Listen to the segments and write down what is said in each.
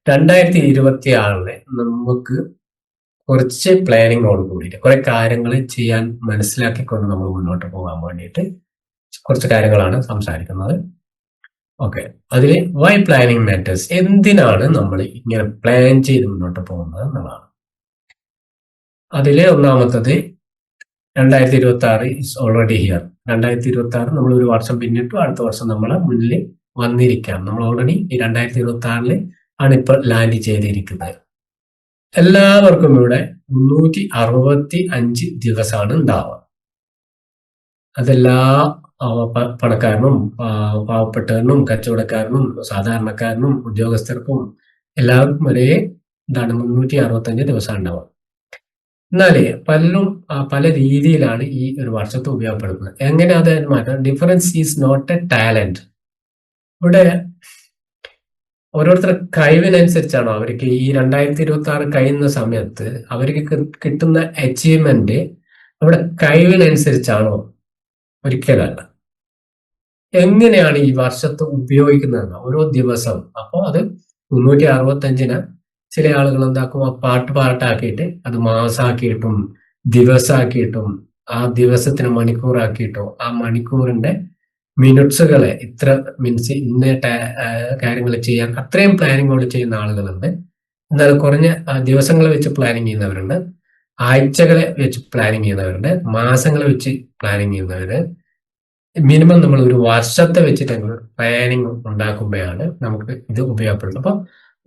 2026 നമുക്ക് കുറച്ച് പ്ലാനിങ്ങോട് കൂടിയിട്ട് കുറെ കാര്യങ്ങൾ ചെയ്യാൻ മനസ്സിലാക്കിക്കൊണ്ട് നമ്മൾ മുന്നോട്ട് പോകാൻ വേണ്ടിയിട്ട് കുറച്ച് കാര്യങ്ങളാണ് സംസാരിക്കുന്നത്. ഓക്കെ, അതിൽ വൈ പ്ലാനിങ് മാറ്റേഴ്സ്, എന്തിനാണ് നമ്മൾ ഇങ്ങനെ പ്ലാൻ ചെയ്ത് മുന്നോട്ട് പോകുന്നത് എന്നുള്ളതാണ്. അതിലെ ഒന്നാമത്തത് 2026 ഇസ് ഓൾറെഡി ഹിയർ. 2026 നമ്മൾ ഒരു വർഷം പിന്നിട്ടു, അടുത്ത വർഷം നമ്മളെ മുന്നിൽ വന്നിരിക്കാം. നമ്മൾ ഓൾറെഡി ഈ 2026 ആണ് ഇപ്പോൾ ലാൻഡ് ചെയ്തിരിക്കുന്നത്. എല്ലാവർക്കും ഇവിടെ 365 ദിവസമാണ് ഉണ്ടാവുക. അതെല്ലാ പണക്കാരനും പാവപ്പെട്ടവനും കച്ചവടക്കാരനും സാധാരണക്കാരനും ഉദ്യോഗസ്ഥർക്കും എല്ലാവർക്കും ഒരേ ഇതാണ് 365 ദിവസം ഉണ്ടാവുക. എന്നാല് പലരും പല രീതിയിലാണ് ഈ ഒരു വർഷത്തെ ഉപയോഗപ്പെടുത്തുന്നത്. എങ്ങനെ അത് മാറ്റാം? Difference is not a talent. ഇവിടെ ഓരോരുത്തരുടെ കഴിവിനനുസരിച്ചാണോ അവർക്ക് ഈ 2026 കഴിയുന്ന സമയത്ത് അവർക്ക് കിട്ടുന്ന അച്ചീവ്മെന്റ് അവിടെ കഴിവിനനുസരിച്ചാണോ? ഒരിക്കലല്ല. എങ്ങനെയാണ് ഈ വർഷത്തെ ഉപയോഗിക്കുന്നത് ഓരോ ദിവസം. അപ്പോൾ അത് 365 ചില ആളുകൾ എന്താക്കും, ആ പാട്ടാക്കിയിട്ട് അത് മാസാക്കിയിട്ടും ദിവസമാക്കിയിട്ടും ആ ദിവസത്തിന് മണിക്കൂറാക്കിയിട്ടോ ആ മണിക്കൂറിന്റെ മിനിറ്റ്സുകളെ ഇത്ര മീൻസ് ഇന്ന കാര്യങ്ങൾ ചെയ്യാൻ അത്രയും പ്ലാനിങ്ങോട് ചെയ്യുന്ന ആളുകളുണ്ട്. എന്നാൽ കുറഞ്ഞ ദിവസങ്ങളെ വെച്ച് പ്ലാനിങ് ചെയ്യുന്നവരുണ്ട്, ആഴ്ചകളെ വെച്ച് പ്ലാനിങ് ചെയ്യുന്നവരുണ്ട്, മാസങ്ങളെ വെച്ച് പ്ലാനിങ് ചെയ്യുന്നവര്. മിനിമം നമ്മൾ ഒരു വർഷത്തെ വെച്ചിട്ട് പ്ലാനിങ് ഉണ്ടാക്കുമ്പോഴാണ് നമുക്ക് ഇത് ഉപയോഗപ്പെടുന്നത്. അപ്പൊ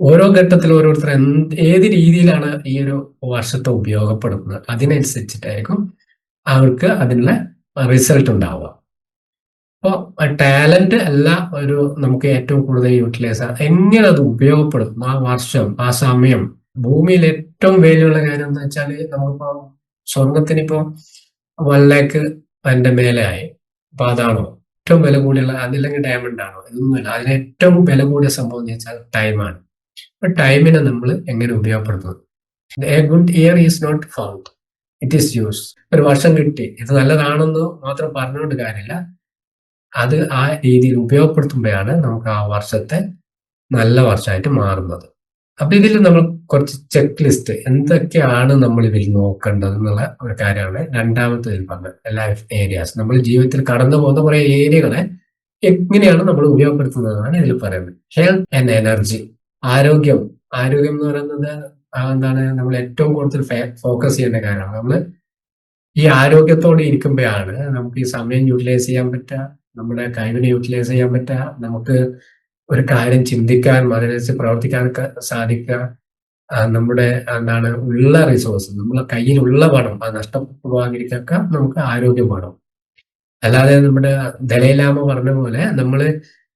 ഓരോ ഘട്ടത്തിലും ഓരോരുത്തർ ഏത് രീതിയിലാണ് ഈ ഒരു വർഷത്തെ ഉപയോഗപ്പെടുത്തുന്നത് അതിനനുസരിച്ചിട്ടായിരിക്കും അവർക്ക് അതിനുള്ള റിസൾട്ട് ഉണ്ടാവുക. അപ്പോൾ ടാലന്റ് അല്ല ഒരു നമുക്ക് ഏറ്റവും കൂടുതൽ യൂട്ടിലൈസ് എങ്ങനെ അത് ഉപയോഗപ്പെടുത്തും ആ വർഷം ആ സമയം. ഭൂമിയിൽ ഏറ്റവും വിലയുള്ള കാര്യം എന്താ വെച്ചാൽ നമുക്കിപ്പോ സ്വർണത്തിനിപ്പോ 1 lakh അതിന്റെ മേലെ ആയി. അപ്പൊ അതാണോ ഏറ്റവും വില കൂടിയുള്ള? അതില്ലെങ്കിൽ ഡയമണ്ട് ആണോ? ഇതൊന്നുമില്ല. അതിന് ഏറ്റവും വില കൂടിയ സംഭവം എന്ന് വെച്ചാൽ ടൈമാണ്. അപ്പൊ ടൈമിനെ നമ്മൾ എങ്ങനെ ഉപയോഗപ്പെടുത്തുന്നു? A good year is not found, it is use. ഒരു വർഷം കിട്ടി, ഇത് നല്ലതാണെന്ന് മാത്രം പറഞ്ഞുകൊണ്ട് കാര്യമില്ല. അത് ആ രീതിയിൽ ഉപയോഗപ്പെടുത്തുമ്പോഴാണ് നമുക്ക് ആ വർഷത്തെ നല്ല വർഷമായിട്ട് മാറുന്നത്. അപ്പൊ ഇതിൽ നമ്മൾ കുറച്ച് ചെക്ക് ലിസ്റ്റ് എന്തൊക്കെയാണ് നമ്മൾ ഇതിൽ നോക്കേണ്ടത് എന്നുള്ള ഒരു കാര്യമാണ് രണ്ടാമത്തെ പറഞ്ഞത്. ലൈഫ് ഏരിയാസ്, നമ്മൾ ജീവിതത്തിൽ കടന്നു പോകുന്ന കുറെ ഏരിയകളെ എങ്ങനെയാണ് നമ്മൾ ഉപയോഗപ്പെടുത്തുന്നതാണ് ഇതിൽ പറയുന്നത്. ഹെൽത്ത് ആൻഡ് എനർജി, ആരോഗ്യം. ആരോഗ്യം എന്ന് പറയുന്നത് എന്താണ്, നമ്മൾ ഏറ്റവും കൂടുതൽ ഫോക്കസ് ചെയ്യേണ്ട കാര്യമാണ്. നമ്മൾ ഈ ആരോഗ്യത്തോടെ ഇരിക്കുമ്പോഴാണ് നമുക്ക് ഈ സമയം യൂട്ടിലൈസ് ചെയ്യാൻ പറ്റുക, നമ്മുടെ കഴിവിനെ യൂട്ടിലൈസ് ചെയ്യാൻ പറ്റുക, നമുക്ക് ഒരു കാര്യം ചിന്തിക്കാൻ അതിനനുസരിച്ച് പ്രവർത്തിക്കാനൊക്കെ സാധിക്കുക. നമ്മുടെ എന്താണ് ഉള്ള റിസോഴ്സ്, നമ്മളെ കയ്യിലുള്ള പണം അത് നഷ്ടപ്പെട്ടു പോകാതിരിക്കുക നമുക്ക് ആരോഗ്യം വേണം. അല്ലാതെ നമ്മുടെ ദലൈലാമ പറഞ്ഞ പോലെ നമ്മള്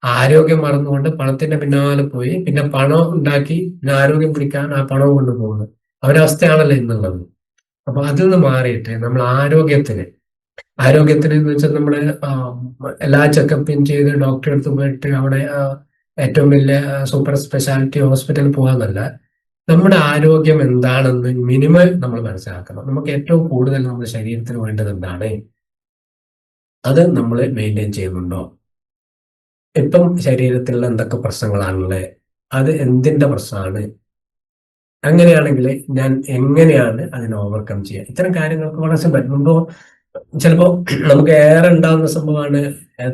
ആരോഗ്യം മറന്നുകൊണ്ട് പണത്തിന്റെ പിന്നാലെ പോയി പിന്നെ പണം ഉണ്ടാക്കി പിന്നെ ആരോഗ്യം പിടിക്കാൻ ആ പണവും കൊണ്ടുപോകുന്നത് അവരവസ്ഥയാണല്ലോ ഇന്നുള്ളത്. അപ്പൊ അതിൽ നിന്ന് മാറിയിട്ട് നമ്മൾ ആരോഗ്യത്തിന് എന്ന് വെച്ചാൽ നമ്മുടെ എല്ലാ ചെക്കപ്പും ചെയ്ത് ഡോക്ടറെ അടുത്ത് പോയിട്ട് അവിടെ ഏറ്റവും വലിയ സൂപ്പർ സ്പെഷ്യാലിറ്റി ഹോസ്പിറ്റലിൽ പോകാന്നല്ല, നമ്മുടെ ആരോഗ്യം എന്താണെന്ന് മിനിമം നമ്മൾ മനസ്സിലാക്കണം. നമുക്ക് ഏറ്റവും കൂടുതൽ നമ്മുടെ ശരീരത്തിന് വേണ്ടത് എന്താണ്, അത് നമ്മൾ മെയിൻറ്റെയിൻ ചെയ്യുന്നുണ്ടോ? ഇപ്പം ശരീരത്തിലുള്ള എന്തൊക്കെ പ്രശ്നങ്ങളാണുള്ളത്, അത് എന്തിന്റെ പ്രശ്നമാണ്, അങ്ങനെയാണെങ്കിൽ ഞാൻ എങ്ങനെയാണ് അതിനെ ഓവർകം ചെയ്യുക? ഇത്തരം കാര്യങ്ങൾക്ക് വളരെ സിമ്പിൾ. മുമ്പ് ചിലപ്പോ നമുക്ക് ഏറെ ഉണ്ടാകുന്ന സംഭവമാണ്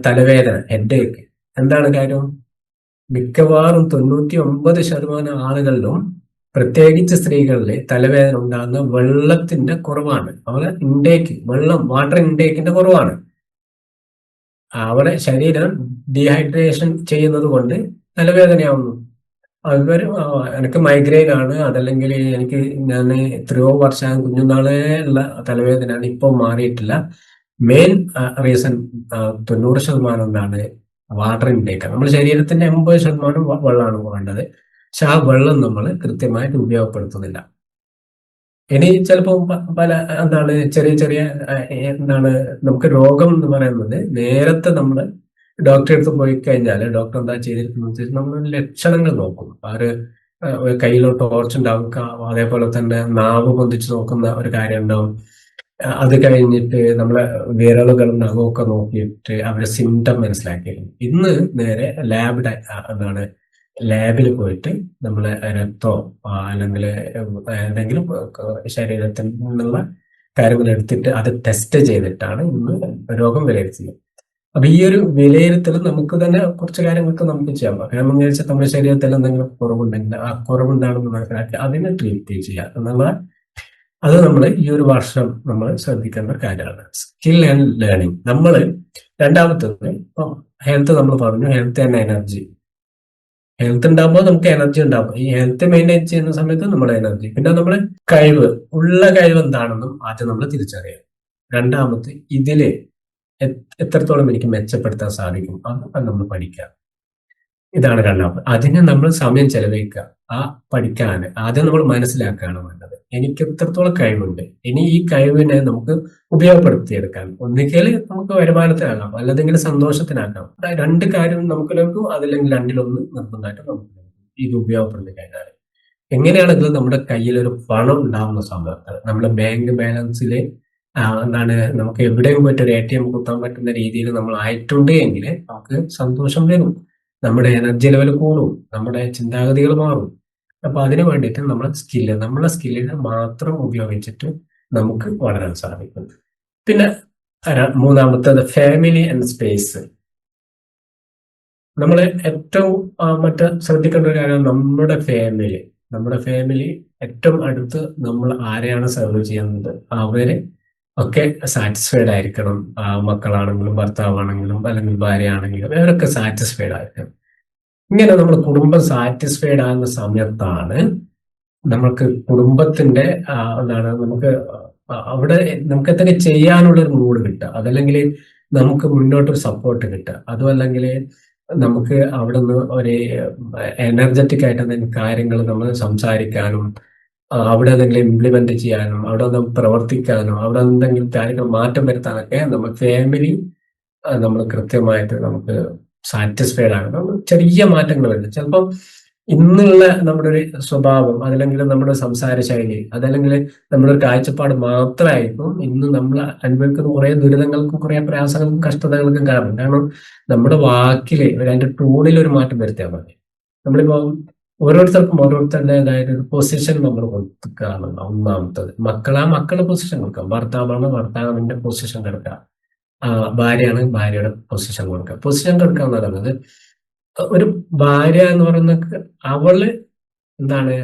തലവേദന, ഹെഡേക്ക്. എന്താണ് കാര്യം? മിക്കവാറും 99% ആളുകളിലും പ്രത്യേകിച്ച് സ്ത്രീകളിൽ തലവേദന ഉണ്ടാകുന്ന വെള്ളത്തിന്റെ കുറവാണ്. അവരെ വാട്ടർ ഇൻടേക്കിന്റെ കുറവാണ്. അവരെ ശരീരം ഡീഹൈഡ്രേഷൻ ചെയ്യുന്നത് കൊണ്ട് തലവേദനയാവുന്നു. അതുവരെ എനിക്ക് മൈഗ്രെയിൻ ആണ്, അതല്ലെങ്കിൽ ഞാൻ എത്രയോ വർഷം കുഞ്ഞുനാളെ ഉള്ള തലവേദനയാണ്, ഇപ്പോൾ മാറിയിട്ടില്ല. മെയിൻ റീസൺ 90% എന്താണ്? Water intake. നമ്മുടെ ശരീരത്തിന്റെ 80% വെള്ളമാണ് വേണ്ടത്. പക്ഷെ ആ വെള്ളം നമ്മൾ കൃത്യമായിട്ട് ഉപയോഗപ്പെടുത്തുന്നില്ല. ഇനി ചിലപ്പോൾ പല ചെറിയ നമുക്ക് രോഗം എന്ന് പറയുന്നത് നേരത്തെ നമ്മൾ ഡോക്ടറെ അടുത്ത് പോയി കഴിഞ്ഞാൽ ഡോക്ടർ എന്താ ചെയ്തിരിക്കുന്നത്, നമ്മൾ ലക്ഷണങ്ങൾ നോക്കും. അവര് കയ്യിലോ ടോർച്ച് ഉണ്ടാവും, അതേപോലെ തന്നെ നാവ് പൊന്തിച്ച് നോക്കുന്ന ഒരു കാര്യം ഉണ്ടാവും. അത് കഴിഞ്ഞിട്ട് നമ്മളെ വിരലുകളും നഖമൊക്കെ നോക്കിയിട്ട് അവരെ സിംറ്റം മനസ്സിലാക്കിയിരുന്നു. ഇന്ന് നേരെ ലാബ് ലാബിൽ പോയിട്ട് നമ്മൾ രക്തമോ അല്ലെങ്കിൽ ഏതെങ്കിലും ശരീരത്തിൽ നിന്നുള്ള കാര്യങ്ങൾ എടുത്തിട്ട് അത് ടെസ്റ്റ് ചെയ്തിട്ടാണ് ഇന്ന് രോഗം വിലയിരുത്തുന്നത്. അപ്പൊ ഈ ഒരു വിലയിരുത്തൽ നമുക്ക് തന്നെ കുറച്ച് കാര്യങ്ങൾക്ക് നമുക്ക് ചെയ്യാം. കാരണം എന്ന് വെച്ചാൽ നമ്മുടെ ശരീരത്തിൽ എന്തെങ്കിലും കുറവുണ്ടെങ്കിൽ ആ കുറവുണ്ടാണെന്ന് മനസ്സിലാക്കി അതിനെ ട്രീറ്റ് ചെയ്യുക എന്നുള്ള അത് നമ്മൾ ഈ ഒരു വർഷം നമ്മൾ ശ്രദ്ധിക്കേണ്ട കാര്യമാണ്. Skill and learning. നമ്മൾ രണ്ടാമത്തത് ഇപ്പം ഹെൽത്ത് നമ്മൾ പറഞ്ഞു, ഹെൽത്ത് ആൻഡ് എനർജി. ഹെൽത്ത് ഉണ്ടാകുമ്പോൾ നമുക്ക് എനർജി ഉണ്ടാകും. ഈ ഹെൽത്ത് മെയിൻറ്റെയിൻ ചെയ്യുന്ന സമയത്ത് നമ്മുടെ എനർജി, പിന്നെ നമ്മുടെ കഴിവ്, ഉള്ള കഴിവ് എന്താണെന്നും ആദ്യം നമ്മൾ തിരിച്ചറിയാം. രണ്ടാമത് ഇതില് എത്രത്തോളം എനിക്ക് മെച്ചപ്പെടുത്താൻ സാധിക്കും അത് നമ്മൾ പഠിക്കുക. ഇതാണ് രണ്ടാമത്. അതിന് നമ്മൾ സമയം ചെലവഴിക്കുക. ആ പഠിക്കാൻ ആദ്യം നമ്മൾ മനസ്സിലാക്കുകയാണ് വേണ്ടത്. എനിക്ക് എത്രത്തോളം കഴിവുണ്ട്, ഇനി ഈ കഴിവിനെ നമുക്ക് ഉപയോഗപ്പെടുത്തിയെടുക്കാൻ. ഒന്നുകിൽ നമുക്ക് വരുമാനത്തിനാകാം, അല്ലെങ്കിൽ സന്തോഷത്തിനാക്കാം. രണ്ട് കാര്യം നമുക്ക് ലഭിക്കും, അതല്ലെങ്കിൽ രണ്ടിലൊന്ന് നിർബന്ധമായിട്ട് നമുക്ക് ലഭിക്കും ഇത് ഉപയോഗപ്പെടുത്തി കഴിഞ്ഞാൽ. എങ്ങനെയാണെങ്കിലും നമ്മുടെ കയ്യിൽ ഒരു പണം ഉണ്ടാകുന്ന സമയത്ത് നമ്മുടെ ബാങ്ക് ബാലൻസിൽ എന്താണ് നമുക്ക് എവിടെയും പോയിട്ട് ഒരു ATM കുത്താൻ പറ്റുന്ന രീതിയിൽ നമ്മൾ ആയിട്ടുണ്ട് എങ്കിൽ നമുക്ക് സന്തോഷം വരും, നമ്മുടെ എനർജി ലെവൽ കൂടും, നമ്മുടെ ചിന്താഗതികൾ മാറും. അപ്പൊ അതിന് വേണ്ടിയിട്ട് നമ്മളെ സ്കില്ലിനെ മാത്രം ഉപയോഗിച്ചിട്ട് നമുക്ക് വളരാൻ സാധിക്കും. പിന്നെ മൂന്നാമത്തത് ഫാമിലി ആൻഡ് സ്പേസ്. നമ്മൾ ഏറ്റവും മറ്റേ ശ്രദ്ധിക്കേണ്ട ഒരു കാര്യം നമ്മുടെ ഫാമിലി ഏറ്റവും അടുത്ത് നമ്മൾ ആരെയാണ് സെർവ് ചെയ്യുന്നത് അവര് ഒക്കെ സാറ്റിസ്ഫൈഡ് ആയിരിക്കണം. മക്കളാണെങ്കിലും ഭർത്താവാണെങ്കിലും അല്ലെങ്കിൽ ഭാര്യയാണെങ്കിലും അവരൊക്കെ സാറ്റിസ്ഫൈഡ് ആയിരിക്കണം. ഇങ്ങനെ നമ്മൾ കുടുംബം സാറ്റിസ്ഫൈഡ് ആകുന്ന സമയത്താണ് നമുക്ക് കുടുംബത്തിന്റെ എന്താണ് നമുക്ക് അവിടെ നമുക്ക് എന്തൊക്കെ ചെയ്യാനുള്ള ഒരു മൂഡ് കിട്ടുക, അതല്ലെങ്കിൽ നമുക്ക് മുന്നോട്ടൊരു സപ്പോർട്ട് കിട്ടുക, അതും അല്ലെങ്കിൽ നമുക്ക് അവിടെ നിന്ന് ഒരു എനർജറ്റിക് ആയിട്ട് എന്തെങ്കിലും കാര്യങ്ങൾ നമ്മൾ സംസാരിക്കാനും അവിടെ എന്തെങ്കിലും ഇംപ്ലിമെന്റ് ചെയ്യാനും അവിടെ ഒന്ന് പ്രവർത്തിക്കാനും അവിടെ എന്തെങ്കിലും കാര്യങ്ങൾ മാറ്റം വരുത്താനൊക്കെ നമ്മൾ ഫാമിലി നമ്മൾ കൃത്യമായിട്ട് നമുക്ക് സാറ്റിസ്ഫൈഡ് ആകണം. ചെറിയ മാറ്റങ്ങൾ വരുന്നത് ചിലപ്പം ഇന്നുള്ള നമ്മുടെ ഒരു സ്വഭാവം അതല്ലെങ്കിൽ നമ്മുടെ സംസാര ശൈലി അതല്ലെങ്കിൽ നമ്മുടെ ഒരു കാഴ്ചപ്പാട് മാത്രമായിരിക്കും ഇന്ന് നമ്മൾ അനുഭവിക്കുന്ന കുറെ ദുരിതങ്ങൾക്കും കുറെ പ്രയാസങ്ങൾക്കും കഷ്ടതകൾക്കും കാരണം നമ്മുടെ വാക്കില് അതിന്റെ ടൂണിൽ ഒരു മാറ്റം വരുത്തിയാൽ മതി. നമ്മളിപ്പോ ഓരോരുത്തർക്കും ഓരോരുത്തരുടേതായ ഒരു പൊസിഷൻ നമ്മൾ കൊടുക്കുകയാണ്. ഒന്നാമത്തത് മക്കളുടെ പൊസിഷൻ കൊടുക്കുക, ഭർത്താവാണ് ഭർത്താവിന്റെ പൊസിഷൻ കൊടുക്കുക, ഭാര്യയാണ് ഭാര്യയുടെ പൊസിഷൻ കൊടുക്കുക. പൊസിഷൻ കൊടുക്കുക എന്ന് പറയുന്നത് ഒരു ഭാര്യ എന്ന് പറയുന്നത് അവള് എന്താണ്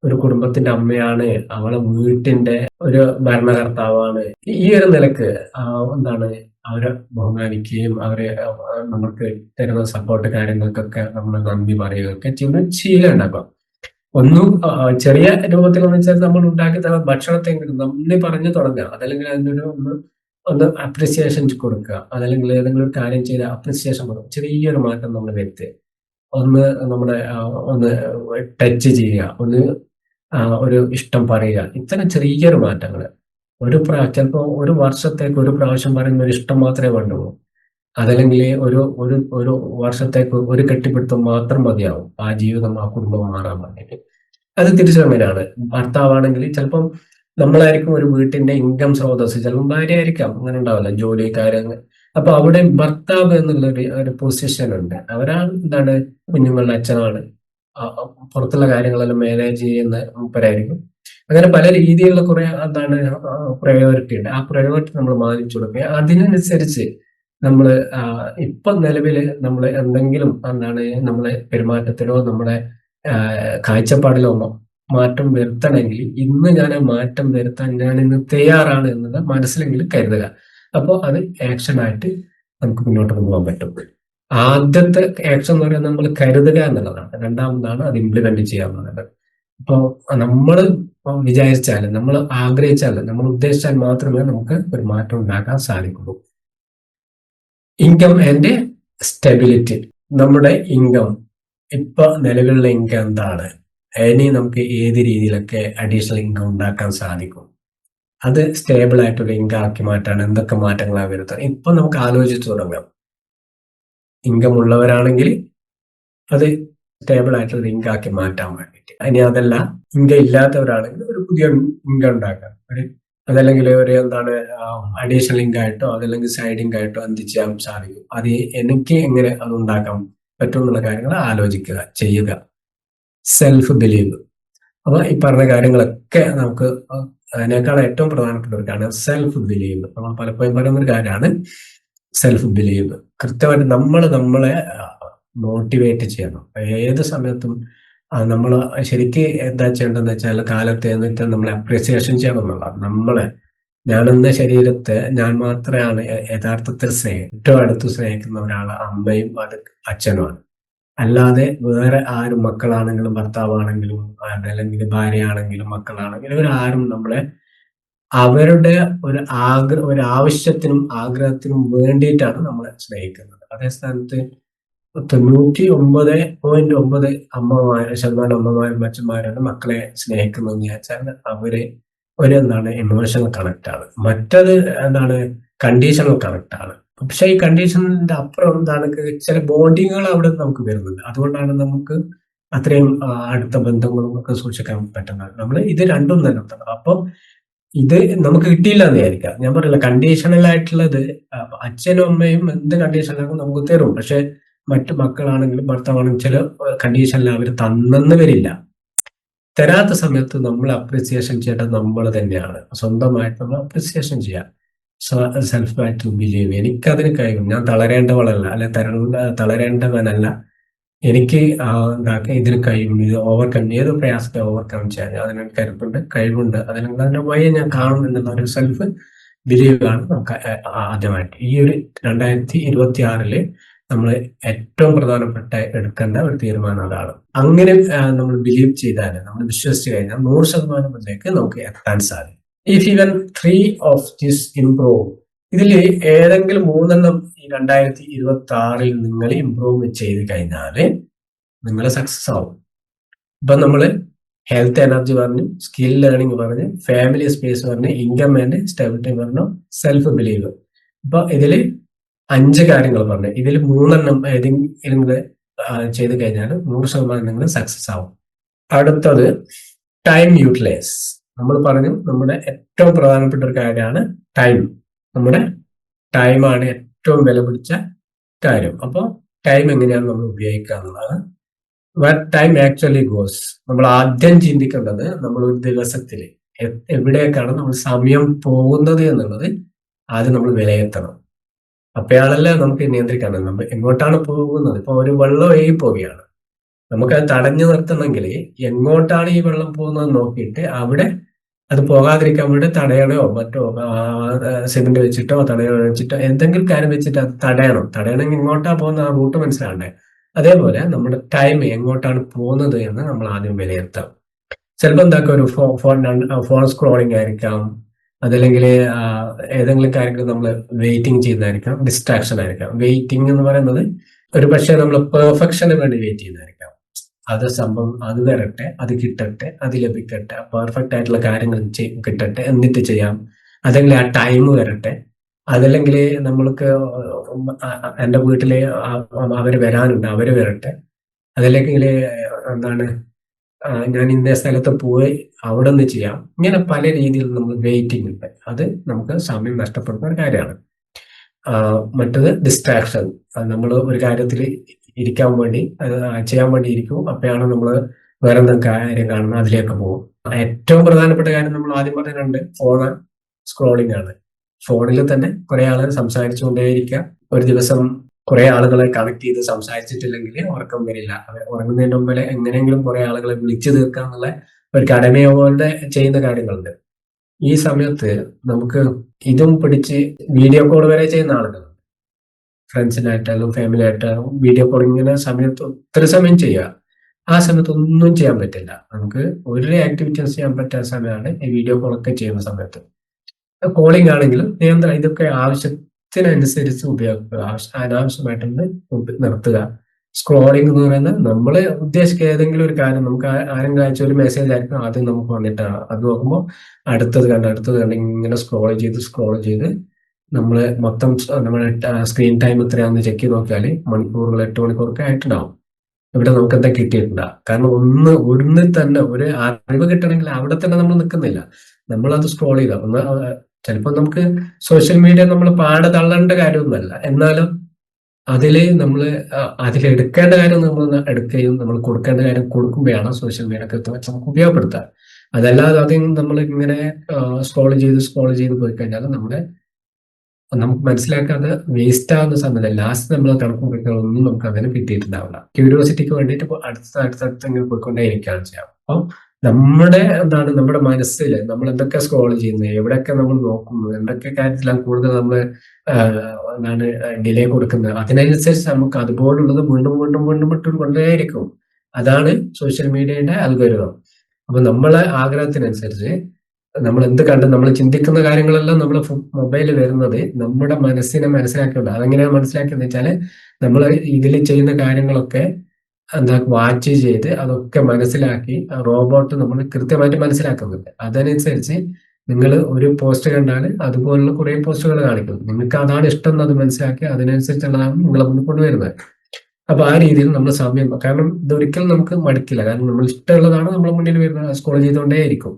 ഒരു കുടുംബത്തിന്റെ അമ്മയാണ്, അവളെ വീട്ടിന്റെ ഒരു ഭരണകർത്താവാണ്. ഈ ഒരു നിലക്ക് എന്താണ് അവരെ ബഹുമാനിക്കുകയും അവരെ നമുക്ക് തരുന്ന സപ്പോർട്ട് കാര്യങ്ങൾക്കൊക്കെ നമ്മൾ നന്ദി പറയുകയൊക്കെ ചെയ്യുന്ന ശീലം ഉണ്ടാക്കാം. ഒന്നും ചെറിയ രൂപത്തിൽ വെച്ചാൽ നമ്മൾ ഉണ്ടാക്കി തരുന്ന ഭക്ഷണത്തെങ്കിലും നന്ദി പറഞ്ഞു തുടങ്ങുക, അതല്ലെങ്കിൽ അതിനൊരു ഒന്ന് അപ്രിസിയേഷൻ കൊടുക്കുക, അതല്ലെങ്കിൽ ഏതെങ്കിലും ഒരു കാര്യം ചെയ്ത് അപ്രിസിയേഷൻ കൊടുക്കുക. ചെറിയൊരു മാറ്റം നമ്മൾ വരുത്തുക, ഒന്ന് നമ്മുടെ ഒന്ന് ടച്ച് ചെയ്യുക, ഒന്ന് ഒരു ഇഷ്ടം പറയുക. ഇത്തരം ചെറിയൊരു മാറ്റങ്ങൾ ചിലപ്പോൾ ഒരു വർഷത്തേക്ക് ഒരു പ്രാവശ്യം പറയുന്ന ഒരു ഇഷ്ടം മാത്രമേ വേണ്ടുള്ളൂ, അതല്ലെങ്കിൽ ഒരു വർഷത്തേക്ക് ഒരു കെട്ടിപ്പിടുത്തം മാത്രം മതിയാവും ആ ജീവിതം ആ കുടുംബം മാറാൻ വേണ്ടിയിട്ട്. അത് തിരിച്ചറിയാനാണ്. ഭർത്താവാണെങ്കിൽ ചിലപ്പം നമ്മളായിരിക്കും ഒരു വീട്ടിന്റെ ഇൻകം സ്രോതസ്, ചിലപ്പോൾ ഭാര്യ ആയിരിക്കാം, അങ്ങനെ ഉണ്ടാവില്ല, ജോലി കാര്യങ്ങൾ. അപ്പൊ അവിടെ ഭർത്താവ് എന്നുള്ള ഒരു പൊസിഷൻ ഉണ്ട്. അവരാണ് എന്താണ് കുഞ്ഞുങ്ങളുടെ അച്ഛനാണ്, പുറത്തുള്ള കാര്യങ്ങളെല്ലാം മാനേജ് ചെയ്യുന്ന മൂപ്പരായിരിക്കും. അങ്ങനെ പല രീതിയിലുള്ള കുറെ എന്താണ് പ്രയോറിറ്റി ഉണ്ട്. ആ പ്രയോറിറ്റി നമ്മൾ മാനിച്ചു കൊടുക്കുക. അതിനനുസരിച്ച് നമ്മൾ ഇപ്പൊ നിലവില് നമ്മൾ എന്തെങ്കിലും എന്താണ് നമ്മളെ പെരുമാറ്റത്തിലോ നമ്മുടെ കാഴ്ചപ്പാടിലോ മാറ്റം വരുത്തണമെങ്കിൽ ഇന്ന് ഞാൻ ആ മാറ്റം വരുത്താൻ ഞാൻ ഇന്ന് തയ്യാറാണ് എന്നത് മനസ്സിലെങ്കിലും കരുതുക. അപ്പോൾ അത് ആക്ഷനായിട്ട് നമുക്ക് മുന്നോട്ട് കൊണ്ടുപോകാൻ പറ്റും. ആദ്യത്തെ ആക്ഷൻ എന്ന് പറയുന്നത് നമ്മൾ കരുതുക എന്നുള്ളതാണ്. രണ്ടാമതാണ് അത് ഇംപ്ലിമെന്റ് ചെയ്യുക എന്നുള്ളത്. അപ്പോൾ നമ്മൾ വിചാരിച്ചാൽ, നമ്മൾ ആഗ്രഹിച്ചാൽ, നമ്മൾ ഉദ്ദേശിച്ചാൽ മാത്രമേ നമുക്ക് ഒരു മാറ്റം ഉണ്ടാക്കാൻ സാധിക്കുള്ളൂ. Income and stability. നമ്മുടെ ഇൻകം ഇപ്പൊ നിലവിലുള്ള ഇൻകം എന്താണ്, ഇനി നമുക്ക് ഏത് രീതിയിലൊക്കെ അഡീഷണൽ ഇൻകം ഉണ്ടാക്കാൻ സാധിക്കും, അത് സ്റ്റേബിൾ ആയിട്ടൊരു ഇൻകം ആക്കി മാറ്റാൻ എന്തൊക്കെ മാറ്റങ്ങളാണ് വരുത്തുക ഇപ്പൊ നമുക്ക് ആലോചിച്ചു തുടങ്ങാം. ഇൻകം ഉള്ളവരാണെങ്കിൽ അത് സ്റ്റേബിൾ ആയിട്ടുള്ള ഇൻകം ആക്കി മാറ്റാൻ വേണ്ടിയിട്ട്. ഇനി അതല്ല ഇൻകം ഇല്ലാത്തവരാണെങ്കിൽ ഒരു പുതിയ ഇൻകം ഉണ്ടാക്കാം, അതല്ലെങ്കിൽ ഒരു എന്താണ് അഡീഷണൽ ഇൻകം ആയിട്ടോ അതല്ലെങ്കിൽ സൈഡ് ഇൻകം ആയിട്ടോ എന്ത് ചെയ്യാൻ സാധിക്കും, അത് എനിക്ക് എങ്ങനെ അത് ഉണ്ടാക്കാം പറ്റും എന്നുള്ള കാര്യങ്ങൾ ആലോചിക്കുക, ചെയ്യുക. Self believe. അപ്പൊ ഈ പറഞ്ഞ കാര്യങ്ങളൊക്കെ നമുക്ക് അതിനേക്കാൾ ഏറ്റവും പ്രധാനപ്പെട്ട ഒരു കാര്യമാണ് സെൽഫ് ബിലീവ്. നമ്മൾ പലപ്പോഴും പറയുന്ന ഒരു കാര്യമാണ് സെൽഫ് ബിലീവ്. കൃത്യമായിട്ട് നമ്മളെ മോട്ടിവേറ്റ് ചെയ്യണം. ഏത് സമയത്തും നമ്മൾ ശരിക്ക് എന്താ ചെയ്യേണ്ടതെന്ന് വെച്ചാൽ കാലത്ത് എന്നിട്ട് നമ്മളെ അപ്രീസിയേഷൻ ചെയ്യണം എന്നുള്ളതാണ്. ഞാനെന്ന ശരീരത്തെ ഞാൻ മാത്രമാണ് യഥാർത്ഥത്തിൽ ഏറ്റവും അടുത്ത് സ്നേഹിക്കുന്ന ഒരാൾ അമ്മയും അത് അച്ഛനുമാണ്. അല്ലാതെ വേറെ ആരും, മക്കളാണെങ്കിലും ഭർത്താവാണെങ്കിലും അതല്ലെങ്കിൽ ഭാര്യയാണെങ്കിലും മക്കളാണെങ്കിലും ഇവരാരും നമ്മളെ അവരുടെ ഒരു ആവശ്യത്തിനും ആഗ്രഹത്തിനും വേണ്ടിയിട്ടാണ് നമ്മളെ സ്നേഹിക്കുന്നത്. അതേ സ്ഥാനത്ത് 99.9 ശതമാനം അമ്മമാരും അച്ഛന്മാരാണ് മക്കളെ സ്നേഹിക്കുന്നതെന്ന് വിചാരിച്ചാൽ അവര് ഇമോഷണൽ കണക്ട് ആണ്. മറ്റത് കണ്ടീഷണൽ കണക്ട് ആണ്. പക്ഷെ ഈ കണ്ടീഷനിന്റെ അപ്പുറം ചില ബോണ്ടിങ്ങുകൾ അവിടെ നമുക്ക് വരുന്നുണ്ട്. അതുകൊണ്ടാണ് നമുക്ക് അത്രയും അടുത്ത ബന്ധങ്ങളും ഒക്കെ സൂക്ഷിക്കാൻ പറ്റുന്നത്. നമ്മൾ ഇത് രണ്ടും നിലനിർത്തണം. അപ്പൊ ഇത് നമുക്ക് കിട്ടിയില്ല എന്ന് വിചാരിക്കാം. ഞാൻ പറയില്ല, കണ്ടീഷണൽ ആയിട്ടുള്ളത് അച്ഛനും അമ്മയും എന്ത് കണ്ടീഷനിലാക്കും നമുക്ക് തരും. പക്ഷെ മറ്റു മക്കളാണെങ്കിലും ഭർത്താവാണെങ്കിലും ചില കണ്ടീഷനിൽ അവർ തന്നെന്ന് വരില്ല. തരാത്ത സമയത്ത് നമ്മൾ അപ്രിസിയേഷൻ ചെയ്യേണ്ടത് നമ്മൾ തന്നെയാണ്. സ്വന്തമായിട്ട് നമ്മൾ അപ്രിസിയേഷൻ ചെയ്യാം. Self believe. എനിക്കതിന് കഴിയും, ഞാൻ തളരേണ്ടവളല്ല, അല്ലെ തളരേണ്ടവനല്ല, എനിക്ക് ഇതിന് കഴിയും, ഇത് ഓവർകം, ഏത് പ്രയാസത്തെ ഓവർകം ചെയ്യാൻ അതിനൊരു കരുത്തുണ്ട്, കഴിവുണ്ട്, അതിന്റെ വഴി ഞാൻ കാണും എന്നുള്ള ഒരു സെൽഫ് ബിലീവ് ആണ് നമുക്ക് ആദ്യമായിട്ട് ഈ ഒരു 2026 നമ്മൾ ഏറ്റവും പ്രധാനപ്പെട്ട എടുക്കേണ്ട ഒരു തീരുമാനം അതാണ്. അങ്ങനെ നമ്മൾ ബിലീവ് ചെയ്താൽ, നമ്മൾ വിശ്വസിച്ച് കഴിഞ്ഞാൽ 100% നമുക്ക് എത്താൻ സാധിക്കും. If even 3 of this improve, ഇതിൽ ഏതെങ്കിലും 3 ഈ 2026 നിങ്ങൾ ഇംപ്രൂവ് ചെയ്ത് കഴിഞ്ഞാൽ നിങ്ങൾ സക്സസ് ആവും. ഇപ്പൊ നമ്മള് ഹെൽത്ത് എനർജി പറഞ്ഞു, സ്കിൽ ലേണിംഗ് പറഞ്ഞു, ഫാമിലി സ്പേസ് പറഞ്ഞു, ഇൻകം ആൻഡ് സ്റ്റെബിലിറ്റി പറഞ്ഞു, സെൽഫ് ബിലീവ്. ഇപ്പൊ ഇതില് 5 കാര്യങ്ങൾ പറഞ്ഞു. ഇതിൽ 3 ഏതെങ്കിലും ചെയ്ത് കഴിഞ്ഞാൽ 100% നിങ്ങൾ സക്സസ് ആവും. അടുത്തത് ടൈം യൂട്ടിലൈസ്. നമ്മൾ പറഞ്ഞു നമ്മുടെ ഏറ്റവും പ്രധാനപ്പെട്ട ഒരു കാര്യമാണ് ടൈം. നമ്മുടെ ടൈമാണ് ഏറ്റവും വില പിടിച്ച കാര്യം. അപ്പോൾ ടൈം എങ്ങനെയാണ് നമ്മൾ ഉപയോഗിക്കുക എന്നുള്ളത്. Time actually goes. നമ്മൾ ആദ്യം ചിന്തിക്കേണ്ടത് നമ്മൾ ഒരു ദിവസത്തിൽ എവിടേക്കാണ് നമ്മൾ സമയം പോകുന്നത് എന്നുള്ളത് ആദ്യം നമ്മൾ വിലയിരുത്തണം. അപ്പോഴാണല്ലേ നമുക്ക് നിയന്ത്രിക്കാൻ. നമ്മൾ എങ്ങോട്ടാണ് പോകുന്നത്. ഇപ്പൊ ഒരു വെള്ളം ഒഴുകി പോവുകയാണ്, നമുക്ക് അത് തടഞ്ഞു നിർത്തണമെങ്കിൽ എങ്ങോട്ടാണ് ഈ വെള്ളം പോകുന്നത് നോക്കിയിട്ട് അവിടെ അത് പോകാതിരിക്കാൻ വേണ്ടി തടയണോ മറ്റോ സിമെന്റ് വെച്ചിട്ടോ തടയോ വെച്ചിട്ടോ എന്തെങ്കിലും കാര്യം വെച്ചിട്ട് അത് തടയണമെങ്കിൽ എങ്ങോട്ടാ പോകുന്ന ആ റൂട്ട് മനസ്സിലാണ്ടേ. അതേപോലെ നമ്മുടെ ടൈം എങ്ങോട്ടാണ് പോകുന്നത് എന്ന് നമ്മൾ ആദ്യം വിലയിരുത്താം. ചിലപ്പോൾ ഒരു ഫോൺ സ്ക്രോളിംഗ് ആയിരിക്കാം, അതല്ലെങ്കിൽ ഏതെങ്കിലും കാര്യങ്ങൾ നമ്മൾ വെയിറ്റിംഗ് ചെയ്യുന്നതായിരിക്കാം, ഡിസ്ട്രാക്ഷൻ ആയിരിക്കാം. വെയിറ്റിംഗ് എന്ന് പറയുന്നത് ഒരു പക്ഷേ നമ്മൾ പെർഫെക്ഷന് വേണ്ടി വെയിറ്റ് ചെയ്യുന്നതായിരിക്കാം. അത് സംഭവം അത് വരട്ടെ, അത് കിട്ടട്ടെ, അത് ലഭിക്കട്ടെ, പെർഫെക്റ്റ് ആയിട്ടുള്ള കാര്യങ്ങൾ കിട്ടട്ടെ എന്നിട്ട് ചെയ്യാം. അതല്ലെങ്കിൽ ആ ടൈം വരട്ടെ, അതല്ലെങ്കിൽ നമ്മൾക്ക് എൻ്റെ വീട്ടില് അവര് വരാനുണ്ട്, അവര് വരട്ടെ, അതല്ലെങ്കിൽ ഞാൻ ഇന്ന സ്ഥലത്ത് പോയി അവിടെ നിന്ന് ചെയ്യാം. ഇങ്ങനെ പല രീതിയിൽ നമ്മൾ വെയിറ്റിംഗ് ഉണ്ട്. അത് നമുക്ക് സമയം നഷ്ടപ്പെടുന്ന ഒരു കാര്യമാണ്. മറ്റത് ഡിസ്ട്രാക്ഷൻ. നമ്മൾ ഒരു കാര്യത്തിൽ ഇരിക്കാൻ വേണ്ടി ചെയ്യാൻ വേണ്ടി ഇരിക്കും, അപ്പോഴാണ് നമ്മൾ വേറെ എന്തെങ്കിലും കാര്യം കാണുന്നത്, അതിലേക്ക് പോകും. ഏറ്റവും പ്രധാനപ്പെട്ട കാര്യം നമ്മൾ ആദ്യം പറഞ്ഞിട്ടുണ്ട്, ഫോൺ സ്ക്രോളിംഗ് ആണ്. ഫോണിൽ തന്നെ കുറെ ആളുകൾ സംസാരിച്ചുകൊണ്ടേയിരിക്കുക. ഒരു ദിവസം കുറെ ആളുകളെ കണക്ട് ചെയ്ത് സംസാരിച്ചിട്ടില്ലെങ്കിൽ ഉറക്കം വരില്ല. ഉറങ്ങുന്നതിന് മുമ്പേ എങ്ങനെയെങ്കിലും കുറെ ആളുകളെ വിളിച്ചു തീർക്കുക എന്നുള്ള ഒരു കടമയോ പോലെ ചെയ്യുന്ന കാര്യങ്ങളുണ്ട്. ഈ സമയത്ത് നമുക്ക് ഇതും പിടിച്ച് വീഡിയോ കോൾ വരെ ചെയ്യുന്ന ആളുകളുണ്ട്. ഫ്രണ്ട്സിനായിട്ടാലും ഫാമിലി ആയിട്ടാലും വീഡിയോ കോൾ ഇങ്ങനെ സമയത്ത് ഒത്തിരി സമയം ചെയ്യുക. ആ സമയത്ത് ഒന്നും ചെയ്യാൻ പറ്റില്ല. നമുക്ക് ഒരു ആക്ടിവിറ്റീസ് ചെയ്യാൻ പറ്റാത്ത സമയമാണ് ഈ വീഡിയോ കോളൊക്കെ ചെയ്യുന്ന സമയത്ത്. കോളിംഗ് ആണെങ്കിലും ഇതൊക്കെ ആവശ്യത്തിനനുസരിച്ച് ഉപയോഗിക്കുക, അനാവശ്യമായിട്ടൊന്ന് നിർത്തുക. സ്ക്രോളിംഗ് എന്ന് പറയുന്നത് നമ്മൾ ഉദ്ദേശിക്കുക ഏതെങ്കിലും ഒരു കാര്യം നമുക്ക് ആരെങ്കിലും അയച്ച ഒരു മെസ്സേജ് ആയിരിക്കും ആദ്യം നമുക്ക് വന്നിട്ടാണ്. അത് നോക്കുമ്പോൾ അടുത്തത് കണ്ട് ഇങ്ങനെ സ്ക്രോൾ ചെയ്ത് നമ്മൾ മൊത്തം നമ്മുടെ സ്ക്രീൻ ടൈം എത്രയാണെന്ന് ചെക്ക് ചെയ്ത് നോക്കിയാൽ മണിക്കൂറുകൾ 8 മണിക്കൂറൊക്കെ ആയിട്ടുണ്ടാവും. ഇവിടെ നമുക്ക് എന്താ കിട്ടിയിട്ടുണ്ടാവും. കാരണം ഒന്നിൽ തന്നെ ഒരു അറിവ് കിട്ടണമെങ്കിൽ അവിടെ തന്നെ നമ്മൾ നിൽക്കുന്നില്ല. നമ്മളത് സ്ക്രോൾ ചെയ്ത ചിലപ്പോൾ നമുക്ക് സോഷ്യൽ മീഡിയ നമ്മൾ പാടെ തള്ളേണ്ട കാര്യമൊന്നുമല്ല. എന്നാലും അതില് നമ്മള് അതിലെടുക്കേണ്ട കാര്യം നമ്മൾ എടുക്കുകയും നമ്മൾ കൊടുക്കേണ്ട കാര്യം കൊടുക്കുമ്പോഴാണ് സോഷ്യൽ മീഡിയ കൃത്യമായിട്ട് നമുക്ക് ഉപയോഗപ്പെടുത്തുക. അതല്ലാതെ ആദ്യം നമ്മൾ ഇങ്ങനെ സ്ക്രോൾ ചെയ്ത് പോയി കഴിഞ്ഞാൽ നമുക്ക് മനസ്സിലാക്കാതെ വേസ്റ്റ് ആവുന്ന സമയത്ത് ലാസ്റ്റ് നമ്മൾ കണക്ക് കുറികളൊന്നും നമുക്ക് അങ്ങനെ കിട്ടിയിട്ടുണ്ടാവില്ല. ക്യൂരിയോസിറ്റിക്ക് വേണ്ടിയിട്ട് അടുത്തടുത്ത് ഇങ്ങനെ പോയിക്കൊണ്ടേയിരിക്കുകയാണ് ചെയ്യാം. അപ്പം നമ്മുടെ മനസ്സിൽ നമ്മൾ എന്തൊക്കെ സ്ക്രോൾ ചെയ്യുന്നു, എവിടെയൊക്കെ നമ്മൾ നോക്കുന്നു, എന്തൊക്കെ കാര്യത്തിലാണ് കൂടുതൽ നമ്മൾ ഡിലേ കൊടുക്കുന്നത്, അതിനനുസരിച്ച് നമുക്ക് അതുപോലുള്ളത് വീണ്ടും വീണ്ടും വീണ്ടും ഇട്ട് കൊണ്ടേയിരിക്കും. അതാണ് സോഷ്യൽ മീഡിയയുടെ അൽഗോരിതം. അപ്പൊ നമ്മളെ ആഗ്രഹത്തിനനുസരിച്ച് നമ്മൾ എന്ത് കണ്ട് നമ്മൾ ചിന്തിക്കുന്ന കാര്യങ്ങളെല്ലാം നമ്മുടെ മൊബൈലിൽ വരുന്നത് നമ്മുടെ മനസ്സിനെ മനസ്സിലാക്കിയുണ്ട്. അതെങ്ങനെയാണ് മനസ്സിലാക്കിയെന്ന് വെച്ചാല് നമ്മൾ ഇതിൽ ചെയ്യുന്ന കാര്യങ്ങളൊക്കെ വാച്ച് ചെയ്ത് അതൊക്കെ മനസ്സിലാക്കി റോബോട്ട് നമ്മൾ കൃത്യമായിട്ട് മനസ്സിലാക്കുന്നുണ്ട്. അതനുസരിച്ച് നിങ്ങൾ ഒരു പോസ്റ്റ് കണ്ടാൽ അതുപോലുള്ള കുറെ പോസ്റ്റുകൾ കാണിക്കും. നിങ്ങൾക്ക് അതാണ് ഇഷ്ടം എന്ന് അത് മനസ്സിലാക്കി അതിനനുസരിച്ചുള്ളതാണ് നിങ്ങളെ മുന്നിൽ കൊണ്ടുവരുന്നത്. അപ്പൊ ആ രീതിയിൽ നമ്മൾ സമയം, കാരണം ഇതൊരിക്കലും നമുക്ക് മടുക്കില്ല, കാരണം നമ്മൾ ഇഷ്ടമുള്ളതാണ് നമ്മളെ മുന്നിൽ വരുന്നത്, സ്ക്രോൾ ചെയ്തുകൊണ്ടേയിരിക്കും.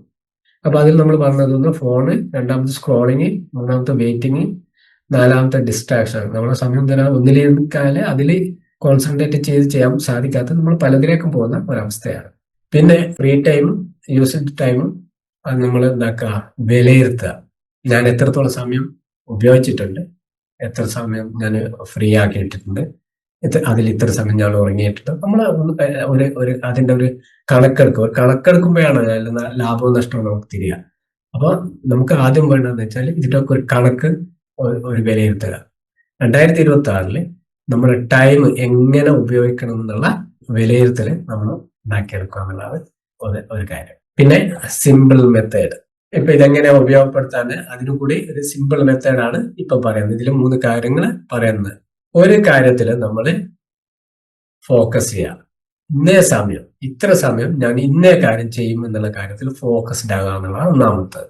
അപ്പൊ അതിൽ നമ്മൾ പറഞ്ഞത് ഫോണ്, രണ്ടാമത്തെ സ്ക്രോളിങ്, മൂന്നാമത്തെ വെയിറ്റിംഗ്, നാലാമത്തെ ഡിസ്ട്രാക്ഷൻ. നമ്മുടെ സമയം തരാൻ ഒന്നിലേക്കാല് അതിൽ കോൺസെൻട്രേറ്റ് ചെയ്ത് ചെയ്യാൻ സാധിക്കാത്ത നമ്മൾ പലതിലേക്കും പോകുന്ന ഒരവസ്ഥയാണ്. പിന്നെ ഫ്രീ ടൈമും യൂസ്ഡ് ടൈമും അത് നമ്മൾ വിലയിരുത്തുക. ഞാൻ എത്രത്തോളം സമയം ഉപയോഗിച്ചിട്ടുണ്ട്, എത്ര സമയം ഞാൻ ഫ്രീ ആക്കിയിട്ടുണ്ട്, അതിൽ ഇത്ര സമയം ഞാൻ ഉറങ്ങിയിട്ടുണ്ട്. നമ്മൾ അതിന്റെ ഒരു കണക്കെടുക്കുമ്പോഴാണ് ലാഭവും നഷ്ടവും നമുക്ക് തിരിയുക. അപ്പൊ നമുക്ക് ആദ്യം വേണ്ടതെന്ന് വെച്ചാൽ ഇതിനൊക്കെ ഒരു കണക്ക്, ഒരു വിലയിരുത്തുക. 2026 നമ്മുടെ ടൈം എങ്ങനെ ഉപയോഗിക്കണം എന്നുള്ള വിലയിരുത്തൽ നമ്മൾ ഉണ്ടാക്കിയെടുക്കുക എന്നുള്ളതാണ് ഒരു കാര്യം. പിന്നെ സിമ്പിൾ മെത്തേഡ്. ഇപ്പൊ ഇതെങ്ങനെ ഉപയോഗപ്പെടുത്താൻ അതിനു കൂടി ഒരു സിമ്പിൾ മെത്തേഡാണ് ഇപ്പൊ പറയുന്നത്. ഇതിൽ 3 കാര്യങ്ങൾ പറയുന്നത്. ഒരു കാര്യത്തിൽ നമ്മൾ ഫോക്കസ് ചെയ്യുക. ഇത്ര സമയം ഞാൻ ഇന്നേ കാര്യം ചെയ്യും എന്നുള്ള കാര്യത്തിൽ ഫോക്കസ്ഡ് ആകുക എന്നുള്ളതാണ് ഒന്നാമത്തത്.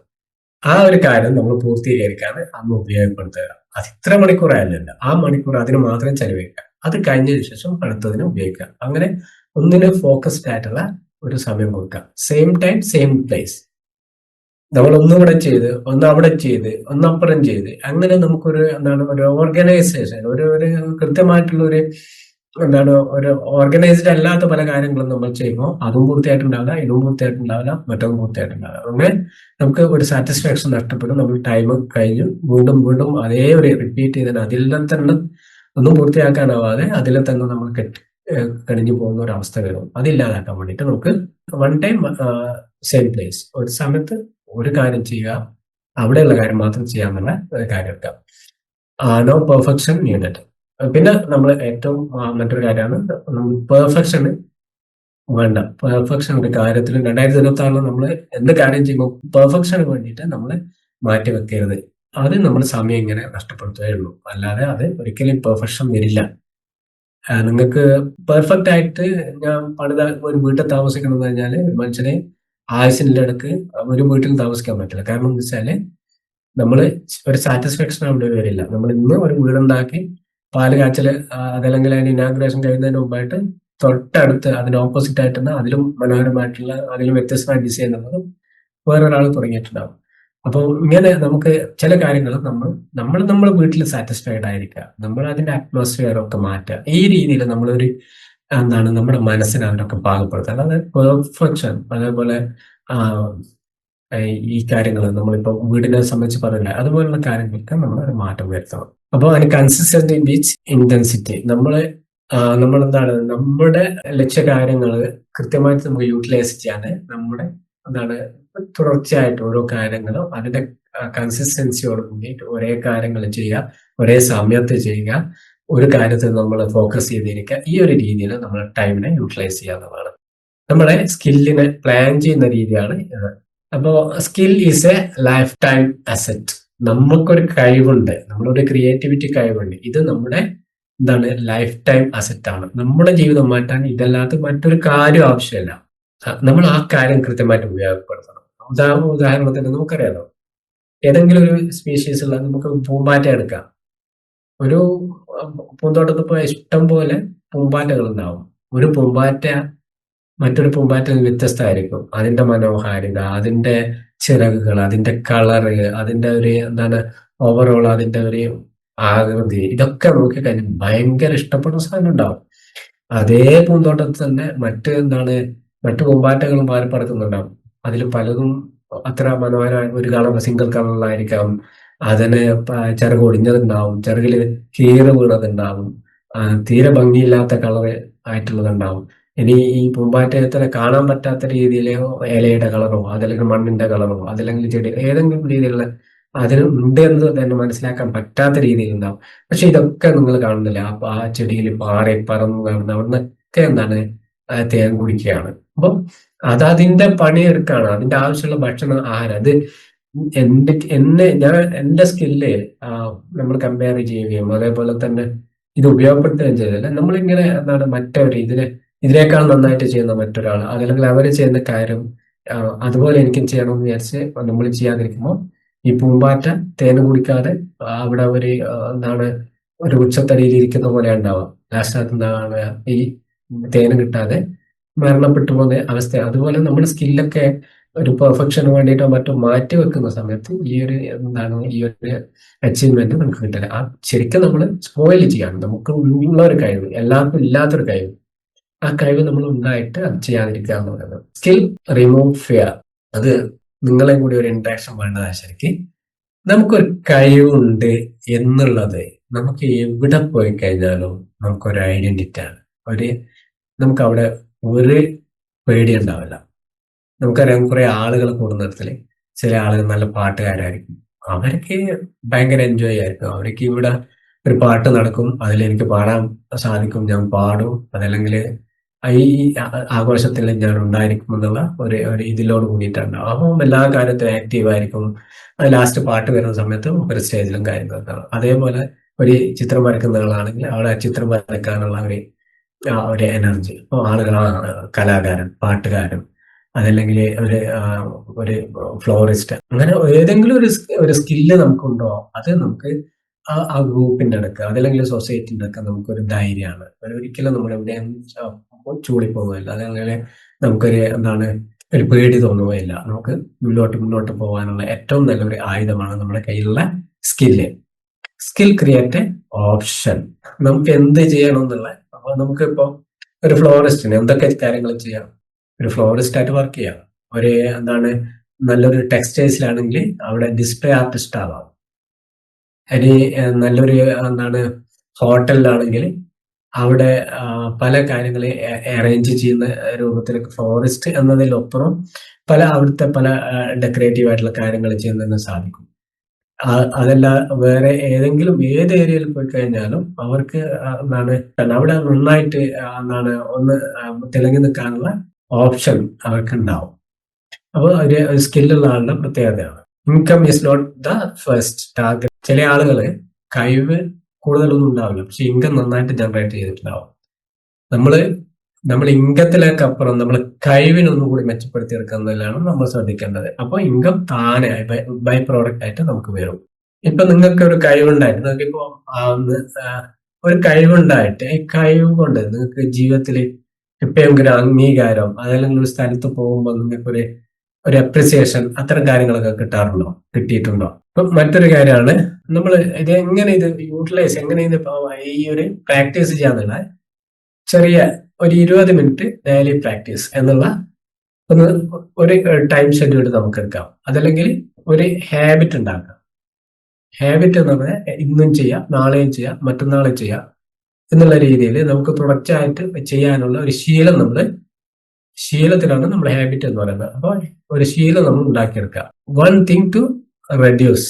ആ ഒരു കാര്യം നമ്മൾ പൂർത്തീകരിക്കാൻ അന്ന് ഉപയോഗപ്പെടുത്തുക. അത് ഇത്ര മണിക്കൂറായാലല്ല, ആ മണിക്കൂർ അതിന് മാത്രം ചെലവഴിക്കുക. അത് കഴിഞ്ഞതിന് ശേഷം അടുത്തതിന് ഉപയോഗിക്കുക. അങ്ങനെ ഒന്നിന് ഫോക്കസ്ഡ് ആയിട്ടുള്ള ഒരു സമയം കൊടുക്കുക. Same time same place. നമ്മൾ ഒന്നിവിടെ ചെയ്ത്, ഒന്ന് അവിടെ ചെയ്ത്, ഒന്നപ്പുറം ചെയ്ത്, അങ്ങനെ നമുക്കൊരു ഒരു ഓർഗനൈസേഷൻ, ഒരു കൃത്യമായിട്ടുള്ള ഒരു ഓർഗനൈസ്ഡ് അല്ലാത്ത പല കാര്യങ്ങളും നമ്മൾ ചെയ്യുമ്പോൾ അതും പൂർത്തിയായിട്ടുണ്ടാവില്ല, ഇതും പൂർത്തിയായിട്ടുണ്ടാവില്ല, മറ്റൊന്നും പൂർത്തിയായിട്ടുണ്ടാവില്ല. അങ്ങനെ നമുക്ക് ഒരു സാറ്റിസ്ഫാക്ഷൻ നഷ്ടപ്പെടും. നമ്മൾ ടൈം കഴിഞ്ഞു വീണ്ടും വീണ്ടും അതേ ഒരു റിപ്പീറ്റ് ചെയ്താൽ അതിൽ തന്നെ ഒന്നും പൂർത്തിയാക്കാനാവാതെ അതിൽ തന്നെ നമ്മൾ കണിഞ്ഞു പോകുന്ന ഒരു അവസ്ഥ വരും. അതില്ലാതാക്കാൻ വേണ്ടിയിട്ട് നമുക്ക് വൺ ടൈം സെയിം പ്ലേസ്, ഒരു സമയത്ത് ഒരു കാര്യം ചെയ്യുക, അവിടെയുള്ള കാര്യം മാത്രം ചെയ്യാമെന്നുള്ള ഒരു കാര്യം എടുക്കാം. No perfection needed. പിന്നെ നമ്മൾ ഏറ്റവും മറ്റൊരു കാര്യമാണ്, പെർഫെക്ഷൻ വേണ്ട. പെർഫെക്ഷൻ ഒരു കാര്യത്തിൽ 2026 നമ്മൾ എന്ത് കാര്യം ചെയ്യുമ്പോൾ പെർഫെക്ഷന് വേണ്ടിയിട്ട് നമ്മൾ മാറ്റി വെക്കരുത്. അത് നമ്മൾ സമയം ഇങ്ങനെ നഷ്ടപ്പെടുത്തുകയുള്ളൂ. അല്ലാതെ അത് ഒരിക്കലും പെർഫെക്ഷൻ വരില്ല. നിങ്ങൾക്ക് പെർഫെക്റ്റ് ആയിട്ട് ഞാൻ ഒരു വീട്ടിൽ താമസിക്കണം എന്ന് കഴിഞ്ഞാൽ മനുഷ്യനെ ആയുസിന്റെ ഇടക്ക് ഒരു വീട്ടിൽ താമസിക്കാൻ പറ്റില്ല. കാരണം എന്താ വെച്ചാല് നമ്മൾ ഒരു സാറ്റിസ്ഫാക്ഷൻ അവിടെ വരില്ല. നമ്മൾ ഇന്ന് ഒരു വീടുണ്ടാക്കി പാല് കാച്ചല് അതല്ലെങ്കിൽ അതിന് ഇനാഗ്രേഷൻ കഴിയുന്നതിന് മുമ്പായിട്ട് തൊട്ടടുത്ത് അതിന് ഓപ്പോസിറ്റ് ആയിട്ടുള്ള അതിലും മനോഹരമായിട്ടുള്ള അതിലും വ്യത്യസ്തമായ ഡിസൈൻ ഉള്ളതും വേറൊരാൾ തുടങ്ങിയിട്ടുണ്ടാവും. അപ്പോൾ ഇങ്ങനെ നമുക്ക് ചില കാര്യങ്ങൾ നമ്മൾ വീട്ടിൽ സാറ്റിസ്ഫൈഡ് ആയിരിക്കുക, നമ്മൾ അതിന്റെ അറ്റ്മോസ്ഫിയർ ഒക്കെ മാറ്റുക. ഈ രീതിയിൽ നമ്മളൊരു നമ്മുടെ മനസ്സിനെ അതിനൊക്കെ പാകപ്പെടുത്തുക. അതായത് പെർഫെക്ഷൻ, അതേപോലെ ഈ കാര്യങ്ങൾ നമ്മളിപ്പോ വീടിനെ സംബന്ധിച്ച് പറയില്ല, അതുപോലുള്ള കാര്യങ്ങൾക്ക് നമ്മൾ ഒരു മാറ്റം വരുത്തണം. അപ്പോൾ അതിന് കൺസിസ്റ്റൻസി ബീച്ച് ഇന്റൻസിറ്റി. നമ്മളെന്താണ് നമ്മുടെ ലക്ഷ്യകാര്യങ്ങൾ കൃത്യമായിട്ട് നമുക്ക് യൂട്ടിലൈസ് ചെയ്യാൻ നമ്മുടെ തുടർച്ചയായിട്ട് ഓരോ കാര്യങ്ങളും അതിന്റെ കൺസിസ്റ്റൻസിയോട് കൂടിയിട്ട് ഒരേ കാര്യങ്ങൾ ചെയ്യുക, ഒരേ സമയത്ത് ചെയ്യുക, ഒരു കാര്യത്തിൽ നമ്മൾ ഫോക്കസ് ചെയ്തിരിക്കുക. ഈ ഒരു രീതിയിൽ നമ്മൾ ടൈമിനെ യൂട്ടിലൈസ് ചെയ്യാവുന്നതാണ്. നമ്മുടെ സ്കില്ലിനെ പ്ലാൻ ചെയ്യുന്ന രീതിയാണ് ഇത്. അപ്പോ skill is A life time asset. നമുക്കൊരു കഴിവുണ്ട്, നമ്മളൊരു ക്രിയേറ്റിവിറ്റി കഴിവുണ്ട്. ഇത് നമ്മുടെ ലൈഫ് ടൈം അസറ്റ് ആണ്. നമ്മുടെ ജീവിതം മാറ്റാൻ ഇതല്ലാത്ത മറ്റൊരു കാര്യം ആവശ്യമില്ല. നമ്മൾ ആ കാര്യം കൃത്യമായിട്ട് ഉപയോഗപ്പെടുത്തണം. ഉദാഹരണത്തിന് നമുക്കറിയാലോ, ഏതെങ്കിലും ഒരു സ്പീഷീസുള്ള നമുക്ക് പൂമ്പാറ്റ എടുക്കാം. ഒരു പൂന്തോട്ടത്തിൽ പോയ ഇഷ്ടം പോലെ പൂമ്പാറ്റകൾ ഉണ്ടാവും. ഒരു പൂമ്പാറ്റ മറ്റൊരു പൂമ്പാറ്റയിൽ വ്യത്യസ്തമായിരിക്കും. അതിന്റെ മനോഹാരിത, അതിന്റെ ചിറകുകൾ, അതിന്റെ കളറ്, അതിന്റെ ഒരു ഓവറോൾ അതിന്റെ ഒരു ആകൃതി ഇതൊക്കെ നോക്കി കഴിഞ്ഞാൽ ഭയങ്കര ഇഷ്ടപ്പെടുന്ന സാധനം ഉണ്ടാവും. അതേ പൂന്തോട്ടത്തിൽ തന്നെ മറ്റു പൂമ്പാറ്റകളും പാറിപ്പറക്കുന്നുണ്ടാവും. അതിൽ പലതും അത്ര മനോഹരമായ ഒരു കളർ സിംഗിൾ കളറിലായിരിക്കാം. അതിന് ചിറക് ഒടിഞ്ഞതുണ്ടാവും, ചിറകില് കീറ് വീണതുണ്ടാവും, തീരെ ഭംഗിയില്ലാത്ത കളർ ആയിട്ടുള്ളതുണ്ടാവും. ഇനി ഈ പൂമ്പാറ്റയെ തന്നെ കാണാൻ പറ്റാത്ത രീതിയിലെ ഇലയുടെ കളറോ അതല്ലെങ്കിൽ മണ്ണിന്റെ കളറോ അതല്ലെങ്കിൽ ചെടി ഏതെങ്കിലും രീതിയിലുള്ള അതിന് ഉണ്ട് എന്ന് തന്നെ മനസ്സിലാക്കാൻ പറ്റാത്ത രീതിയിലുണ്ടാവും. പക്ഷെ ഇതൊക്കെ നിങ്ങൾ കാണുന്നില്ല. ആ ചെടിയിൽ പാറി പറന്ന് നടന്ന് അവിടുന്നൊക്കെ തേൻ കുടിക്കുകയാണ്. അപ്പം അതതിന്റെ പണിയെടുക്കാണ്. അതിന്റെ ആവശ്യമുള്ള ഭക്ഷണം ആഹാരം അത് എന്റെ സ്കില്ല് നമ്മൾ കമ്പയർ ചെയ്യുകയും അതേപോലെ തന്നെ ഇത് ഉപയോഗപ്പെടുത്തുകയും ചെയ്തില്ല. നമ്മളിങ്ങനെ മറ്റവർ ഇതിനേക്കാൾ നന്നായിട്ട് ചെയ്യുന്ന മറ്റൊരാൾ അതല്ലെങ്കിൽ അവർ ചെയ്യുന്ന കാര്യം അതുപോലെ എനിക്കും ചെയ്യണമെന്ന് വിചാരിച്ച് നമ്മൾ ചെയ്യാതിരിക്കുമ്പോൾ ഈ പൂമ്പാറ്റ തേന് കുടിക്കാതെ അവിടെ ഒരു ഉച്ചത്തടിയിൽ ഇരിക്കുന്ന പോലെ ഉണ്ടാവാം. ലാസ്റ്റ് അത് ഈ തേന് കിട്ടാതെ മരണപ്പെട്ടു പോകുന്ന അവസ്ഥ. അതുപോലെ നമ്മുടെ സ്കില്ലൊക്കെ ഒരു പെർഫെക്ഷന് വേണ്ടിയിട്ടോ മറ്റോ മാറ്റി വെക്കുന്ന സമയത്ത് ഈ ഒരു അച്ചീവ്മെന്റ് നമുക്ക് കിട്ടില്ല. ശരിക്കും നമ്മൾ സ്പോയിൽ ചെയ്യാണ്. നമുക്ക് ഉള്ള ഒരു കഴിവ്, എല്ലാവർക്കും ഇല്ലാത്തൊരു കഴിവ്. ആ കഴിവ് നമ്മൾ ഉണ്ടായിട്ട് അത് ചെയ്യാതിരിക്കുക എന്ന് പറയുന്നത്. Skill remove fear. അത് നിങ്ങളെയും കൂടി ഒരു ഇന്ററാക്ഷൻ വേണ്ടതാണ്. ശരിക്കും നമുക്കൊരു കഴിവുണ്ട് എന്നുള്ളത് നമുക്ക് എവിടെ പോയി കഴിഞ്ഞാലും നമുക്കൊരു ഐഡന്റിറ്റി ആണ്. നമുക്ക് അവിടെ ഒരു പേടി ഉണ്ടാവില്ല. നമുക്കറിയാം കുറെ ആളുകൾ കൂടുന്നിടത്തില് ചില ആളുകൾ നല്ല പാട്ടുകാരായിരിക്കും. അവർക്ക് ഭയങ്കര എൻജോയ് ആയിരിക്കും. അവർക്ക് ഇവിടെ ഒരു പാട്ട് നടക്കും, അതിലെനിക്ക് പാടാൻ സാധിക്കും, ഞാൻ പാടും, അതല്ലെങ്കിൽ ഈ ആഘോഷത്തിൽ ഞാൻ ഉണ്ടായിരിക്കും എന്നുള്ള ഒരു ഇതിലോട് കൂടിയിട്ടാണ്. അപ്പം എല്ലാ കാര്യത്തിലും ആക്റ്റീവ് ആയിരിക്കും. ലാസ്റ്റ് പാട്ട് വരുന്ന സമയത്ത് ഒരു സ്റ്റേജിലും കാര്യങ്ങളൊക്കെയാണ്. അതേപോലെ ഒരു ചിത്രം വരയ്ക്കുന്ന ആളാണെങ്കിൽ അവിടെ ചിത്രം വരയ്ക്കാനുള്ള ഒരു എനർജി. ഇപ്പോൾ കലാകാരൻ, പാട്ടുകാരൻ, അതല്ലെങ്കിൽ ഒരു ഫ്ലോറിസ്റ്റ്, അങ്ങനെ ഏതെങ്കിലും ഒരു സ്കില്ല് നമുക്കുണ്ടോ അത് നമുക്ക് ആ ഗ്രൂപ്പിന്റെ അടുക്ക് അതല്ലെങ്കിൽ സൊസൈറ്റിന്റെ അടുക്ക് നമുക്കൊരു ധൈര്യമാണ്. ഒരിക്കലും നമ്മൾ എവിടെയും ചൂളിപ്പോവുകയില്ല. അതല്ലെങ്കിൽ നമുക്കൊരു ഒരു പേടി തോന്നുകയില്ല. നമുക്ക് മുന്നോട്ട് പോകാനുള്ള ഏറ്റവും നല്ലൊരു ആയുധമാണ് നമ്മുടെ കയ്യിലുള്ള സ്കില്ല്. Skill create option. നമുക്ക് എന്ത് ചെയ്യണം എന്നുള്ള. അപ്പൊ നമുക്കിപ്പോ ഒരു ഫ്ലോറിസ്റ്റിന് എന്തൊക്കെ കാര്യങ്ങൾ ചെയ്യാം? ഒരു ഫ്ലോറിസ്റ്റ് ആയിട്ട് വർക്ക് ചെയ്യാം. ഒരു നല്ലൊരു ടെക്സ്റ്റൈൽസിലാണെങ്കിൽ അവിടെ ഡിസ്പ്ലേ ആർട്ടിസ്റ്റ് ആവാം. ഇനി നല്ലൊരു ഹോട്ടലിലാണെങ്കിൽ അവിടെ പല കാര്യങ്ങൾ അറേഞ്ച് ചെയ്യുന്ന രൂപത്തിലേക്ക് ഫ്ലോറിസ്റ്റ് എന്നതിലപ്പുറം അവിടുത്തെ പല ഡെക്കറേറ്റീവ് ആയിട്ടുള്ള കാര്യങ്ങൾ ചെയ്യുന്നതിന് സാധിക്കും. അതല്ല വേറെ ഏതെങ്കിലും ഏത് ഏരിയയിൽ പോയി കഴിഞ്ഞാലും അവർക്ക് അവിടെ നന്നായിട്ട് ഒന്ന് തിളങ്ങി നിൽക്കാനുള്ള ഓപ്ഷൻ അവർക്ക് ഉണ്ടാവും. അപ്പോൾ ഒരു സ്കില്ലുള്ള ആളുടെ പ്രത്യേകതയാണ്. Income is not the first target. ചില ആളുകള് കഴിവ് കൂടുതലൊന്നും ഉണ്ടാവില്ല, പക്ഷെ ഇൻകം നന്നായിട്ട് ജനറേറ്റ് ചെയ്തിട്ടുണ്ടാവും. നമ്മൾ ഇൻകത്തിലേക്ക് അപ്പുറം നമ്മൾ കഴിവിനൊന്നും കൂടി മെച്ചപ്പെടുത്തിയെടുക്കുന്നതിലാണ് നമ്മൾ ശ്രദ്ധിക്കേണ്ടത്. അപ്പോൾ ഇൻകം താനെ ബൈ പ്രോഡക്റ്റ് ആയിട്ട് നമുക്ക് വരും. ഇപ്പൊ നിങ്ങൾക്ക് ഒരു കഴിവുണ്ടായിട്ട് നിങ്ങൾക്കിപ്പോ ഒരു കഴിവുണ്ടായിട്ട് ഈ കഴിവ് കൊണ്ട് നിങ്ങൾക്ക് ജീവിതത്തിൽ എപ്പോഴും ഒരു അംഗീകാരം അതല്ലെങ്കിൽ ഒരു സ്ഥലത്ത് പോകുമ്പോൾ നിങ്ങൾക്ക് ഒരു അപ്രിസിയേഷൻ അത്തരം കാര്യങ്ങളൊക്കെ കിട്ടിയിട്ടുണ്ടോ? ഇപ്പൊ മറ്റൊരു കാര്യമാണ് നമ്മൾ ഇത് യൂട്ടിലൈസ് എങ്ങനെ ഈ ഒരു പ്രാക്ടീസ് ചെയ്യാന്നുള്ള ചെറിയ ഒരു 20 മിനിറ്റ് ഡെയിലി പ്രാക്ടീസ് എന്നുള്ള ഒരു ടൈം ഷെഡ്യൂൾ നമുക്ക് എടുക്കാം. അതല്ലെങ്കിൽ ഒരു ഹാബിറ്റ് ഉണ്ടാക്കാം. ഹാബിറ്റ് എന്ന് പറഞ്ഞാൽ ഇന്നും ചെയ്യാം, നാളെയും ചെയ്യാം, മറ്റന്നാളും ചെയ്യാം എന്നുള്ള രീതിയിൽ നമുക്ക് തുടർച്ചയായിട്ട് ചെയ്യാനുള്ള ഒരു ശീലത്തിലാണ് നമ്മൾ ഹാബിറ്റ് എന്ന് പറയുന്നത്. അപ്പോൾ ഒരു ശീലം നമ്മൾ ഉണ്ടാക്കിയെടുക്കുക. 1 thing to reduce.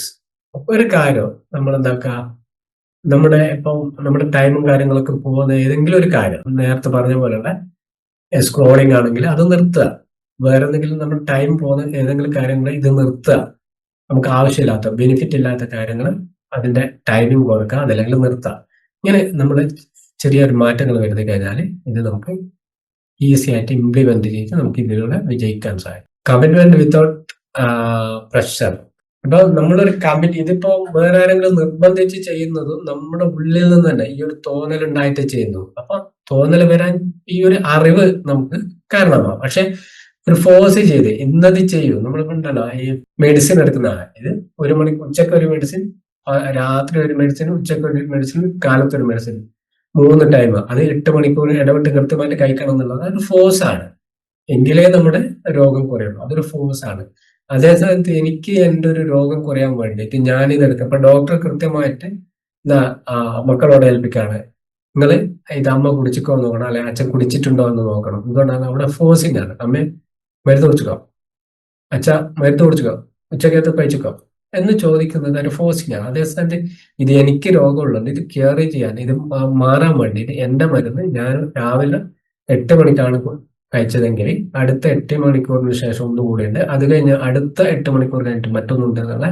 ഒരു കാര്യം നമ്മൾ നമ്മുടെ ടൈമും കാര്യങ്ങളൊക്കെ പോകുന്ന ഏതെങ്കിലും ഒരു കാര്യം നേരത്തെ പറഞ്ഞ പോലെയുള്ള സ്ക്രോളിംഗ് ആണെങ്കിൽ അത് നിർത്തുക. വേറെ എന്തെങ്കിലും നമ്മുടെ ടൈം പോകുന്ന ഏതെങ്കിലും കാര്യങ്ങൾ ഇത് നിർത്തുക. നമുക്ക് ആവശ്യമില്ലാത്ത ബെനിഫിറ്റ് ഇല്ലാത്ത കാര്യങ്ങൾ അതിന്റെ ടൈമിംഗ് കൊടുക്കുക, അതല്ലെങ്കിൽ നിർത്തുക. ഇങ്ങനെ നമ്മൾ ചെറിയൊരു മാറ്റങ്ങൾ വരുത്തി കഴിഞ്ഞാൽ ഇത് നമുക്ക് ഈസി ആയിട്ട് ഇംപ്ലിമെന്റ് ചെയ്ത് നമുക്ക് ഇതിലൂടെ വിജയിക്കാൻ സാധിക്കും. Commitment without pressure. ഇപ്പൊ നമ്മളൊരു ഇതിപ്പോ വേറെ ആരെങ്കിലും നിർബന്ധിച്ച് ചെയ്യുന്നതും നമ്മുടെ ഉള്ളിൽ നിന്ന് തന്നെ ഈ ഒരു തോന്നൽ ഉണ്ടായിട്ട് ചെയ്യുന്നു. അപ്പൊ തോന്നൽ വരാൻ ഈ ഒരു അറിവ് നമുക്ക് കാരണമാവും. പക്ഷെ ഒരു ഫോഴ്സ് ചെയ്ത് ഇന്നത് ചെയ്യൂ. നമ്മളിപ്പോ ഉണ്ടല്ലോ ഈ മെഡിസിൻ എടുക്കുന്ന ഇത് ഉച്ചക്ക് ഒരു മെഡിസിൻ രാത്രി ഒരു മെഡിസിൻ, ഉച്ചയ്ക്ക് ഒരു മെഡിസിൻ, കാലത്തൊരു മെഡിസിൻ, 3 ടൈം. അത് 8 മണിക്കൂർ ഇടവിട്ട് കൃത്യമായിട്ട് കഴിക്കണം എന്നുള്ളത് അതൊരു ഫോഴ്സ് ആണ്. എങ്കിലേ നമ്മുടെ രോഗം കുറയുള്ളൂ. അതൊരു ഫോഴ്സ് ആണ്. അതേ സമയത്ത് എനിക്ക് എന്റെ ഒരു രോഗം കുറയാൻ വേണ്ടിയിട്ട് ഞാനിത് എടുക്കാം. അപ്പൊ ഡോക്ടർ കൃത്യമായിട്ട് ഇതാ മക്കളോട് ഏൽപ്പിക്കാണ്. നിങ്ങള് ഇത് അമ്മ കുടിച്ചിക്കോ എന്ന് നോക്കണം, അല്ലെങ്കിൽ അച്ഛൻ കുടിച്ചിട്ടുണ്ടോ എന്ന് നോക്കണം. എന്തുകൊണ്ടാണ്? അവിടെ ഫോഴ്സിങ് ആണ്. അമ്മ മരുന്ന് കുടിച്ചിക്കോ, അച്ഛ മരുന്ന് കുടിച്ചിക്കോ, ഉച്ചക്കകത്ത് കഴിച്ചിക്കോ എന്ന് ചോദിക്കുന്നത് ഒരു ഫോഴ്സിങ് ആണ്. അതേസമയത്ത് ഇത് എനിക്ക് രോഗമുള്ളത്, ഇത് കെയർ ചെയ്യാൻ, ഇത് മാറാൻ വേണ്ടിയിട്ട് എന്റെ മരുന്ന് ഞാൻ രാവിലെ 8 മണിക്കാണ് കഴിച്ചതെങ്കിൽ അടുത്ത 8 മണിക്കൂറിന് ശേഷം ഒന്നുകൂടി ഉണ്ട്, അത് കഴിഞ്ഞ് അടുത്ത 8 മണിക്കൂർ കഴിഞ്ഞിട്ട് മറ്റൊന്നുണ്ട് എന്നുള്ള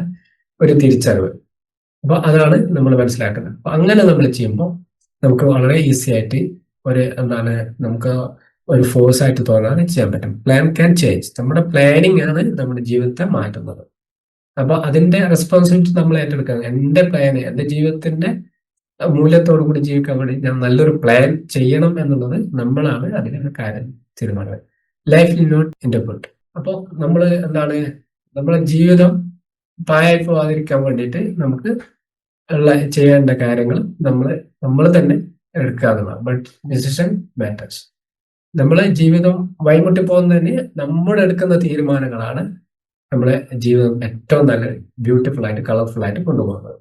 ഒരു തിരിച്ചറിവ്. അപ്പൊ അതാണ് നമ്മൾ മനസ്സിലാക്കുന്നത്. അപ്പൊ അങ്ങനെ നമ്മൾ ചെയ്യുമ്പോൾ നമുക്ക് വളരെ ഈസി ആയിട്ട് നമുക്ക് ഒരു ഫോഴ്സ് ആയിട്ട് തോന്നാതെ ചെയ്യാൻ പറ്റും. Plan can change. നമ്മുടെ പ്ലാനിങ് ആണ് നമ്മുടെ ജീവിതത്തെ മാറ്റുന്നത്. അപ്പൊ അതിന്റെ റെസ്പോൺസിബിലിറ്റി നമ്മൾ ഏറ്റെടുക്കുക. എന്റെ പ്ലാന്, എന്റെ ജീവിതത്തിന്റെ മൂല്യത്തോടു കൂടി ജീവിക്കാൻ വേണ്ടി ഞാൻ നല്ലൊരു പ്ലാൻ ചെയ്യണം എന്നുള്ളത് നമ്മളാണ് അതിനുള്ള കാര്യം തീരുമാനം. Life in not interpret. അപ്പോൾ നമ്മൾ നമ്മുടെ ജീവിതം പാഴായി പോകാതിരിക്കാൻ വേണ്ടിയിട്ട് നമുക്ക് ചെയ്യേണ്ട കാര്യങ്ങൾ നമ്മൾ തന്നെ എടുക്കുക എന്നുള്ളതാണ്. But decision matters. നമ്മളെ ജീവിതം വഴിമുട്ടി പോകുന്നതിന് നമ്മൾ എടുക്കുന്ന തീരുമാനങ്ങളാണ് നമ്മളെ ജീവിതം ഏറ്റവും നല്ല ബ്യൂട്ടിഫുൾ ആയിട്ട് കളർഫുൾ ആയിട്ട് കൊണ്ടുപോകുന്നത്.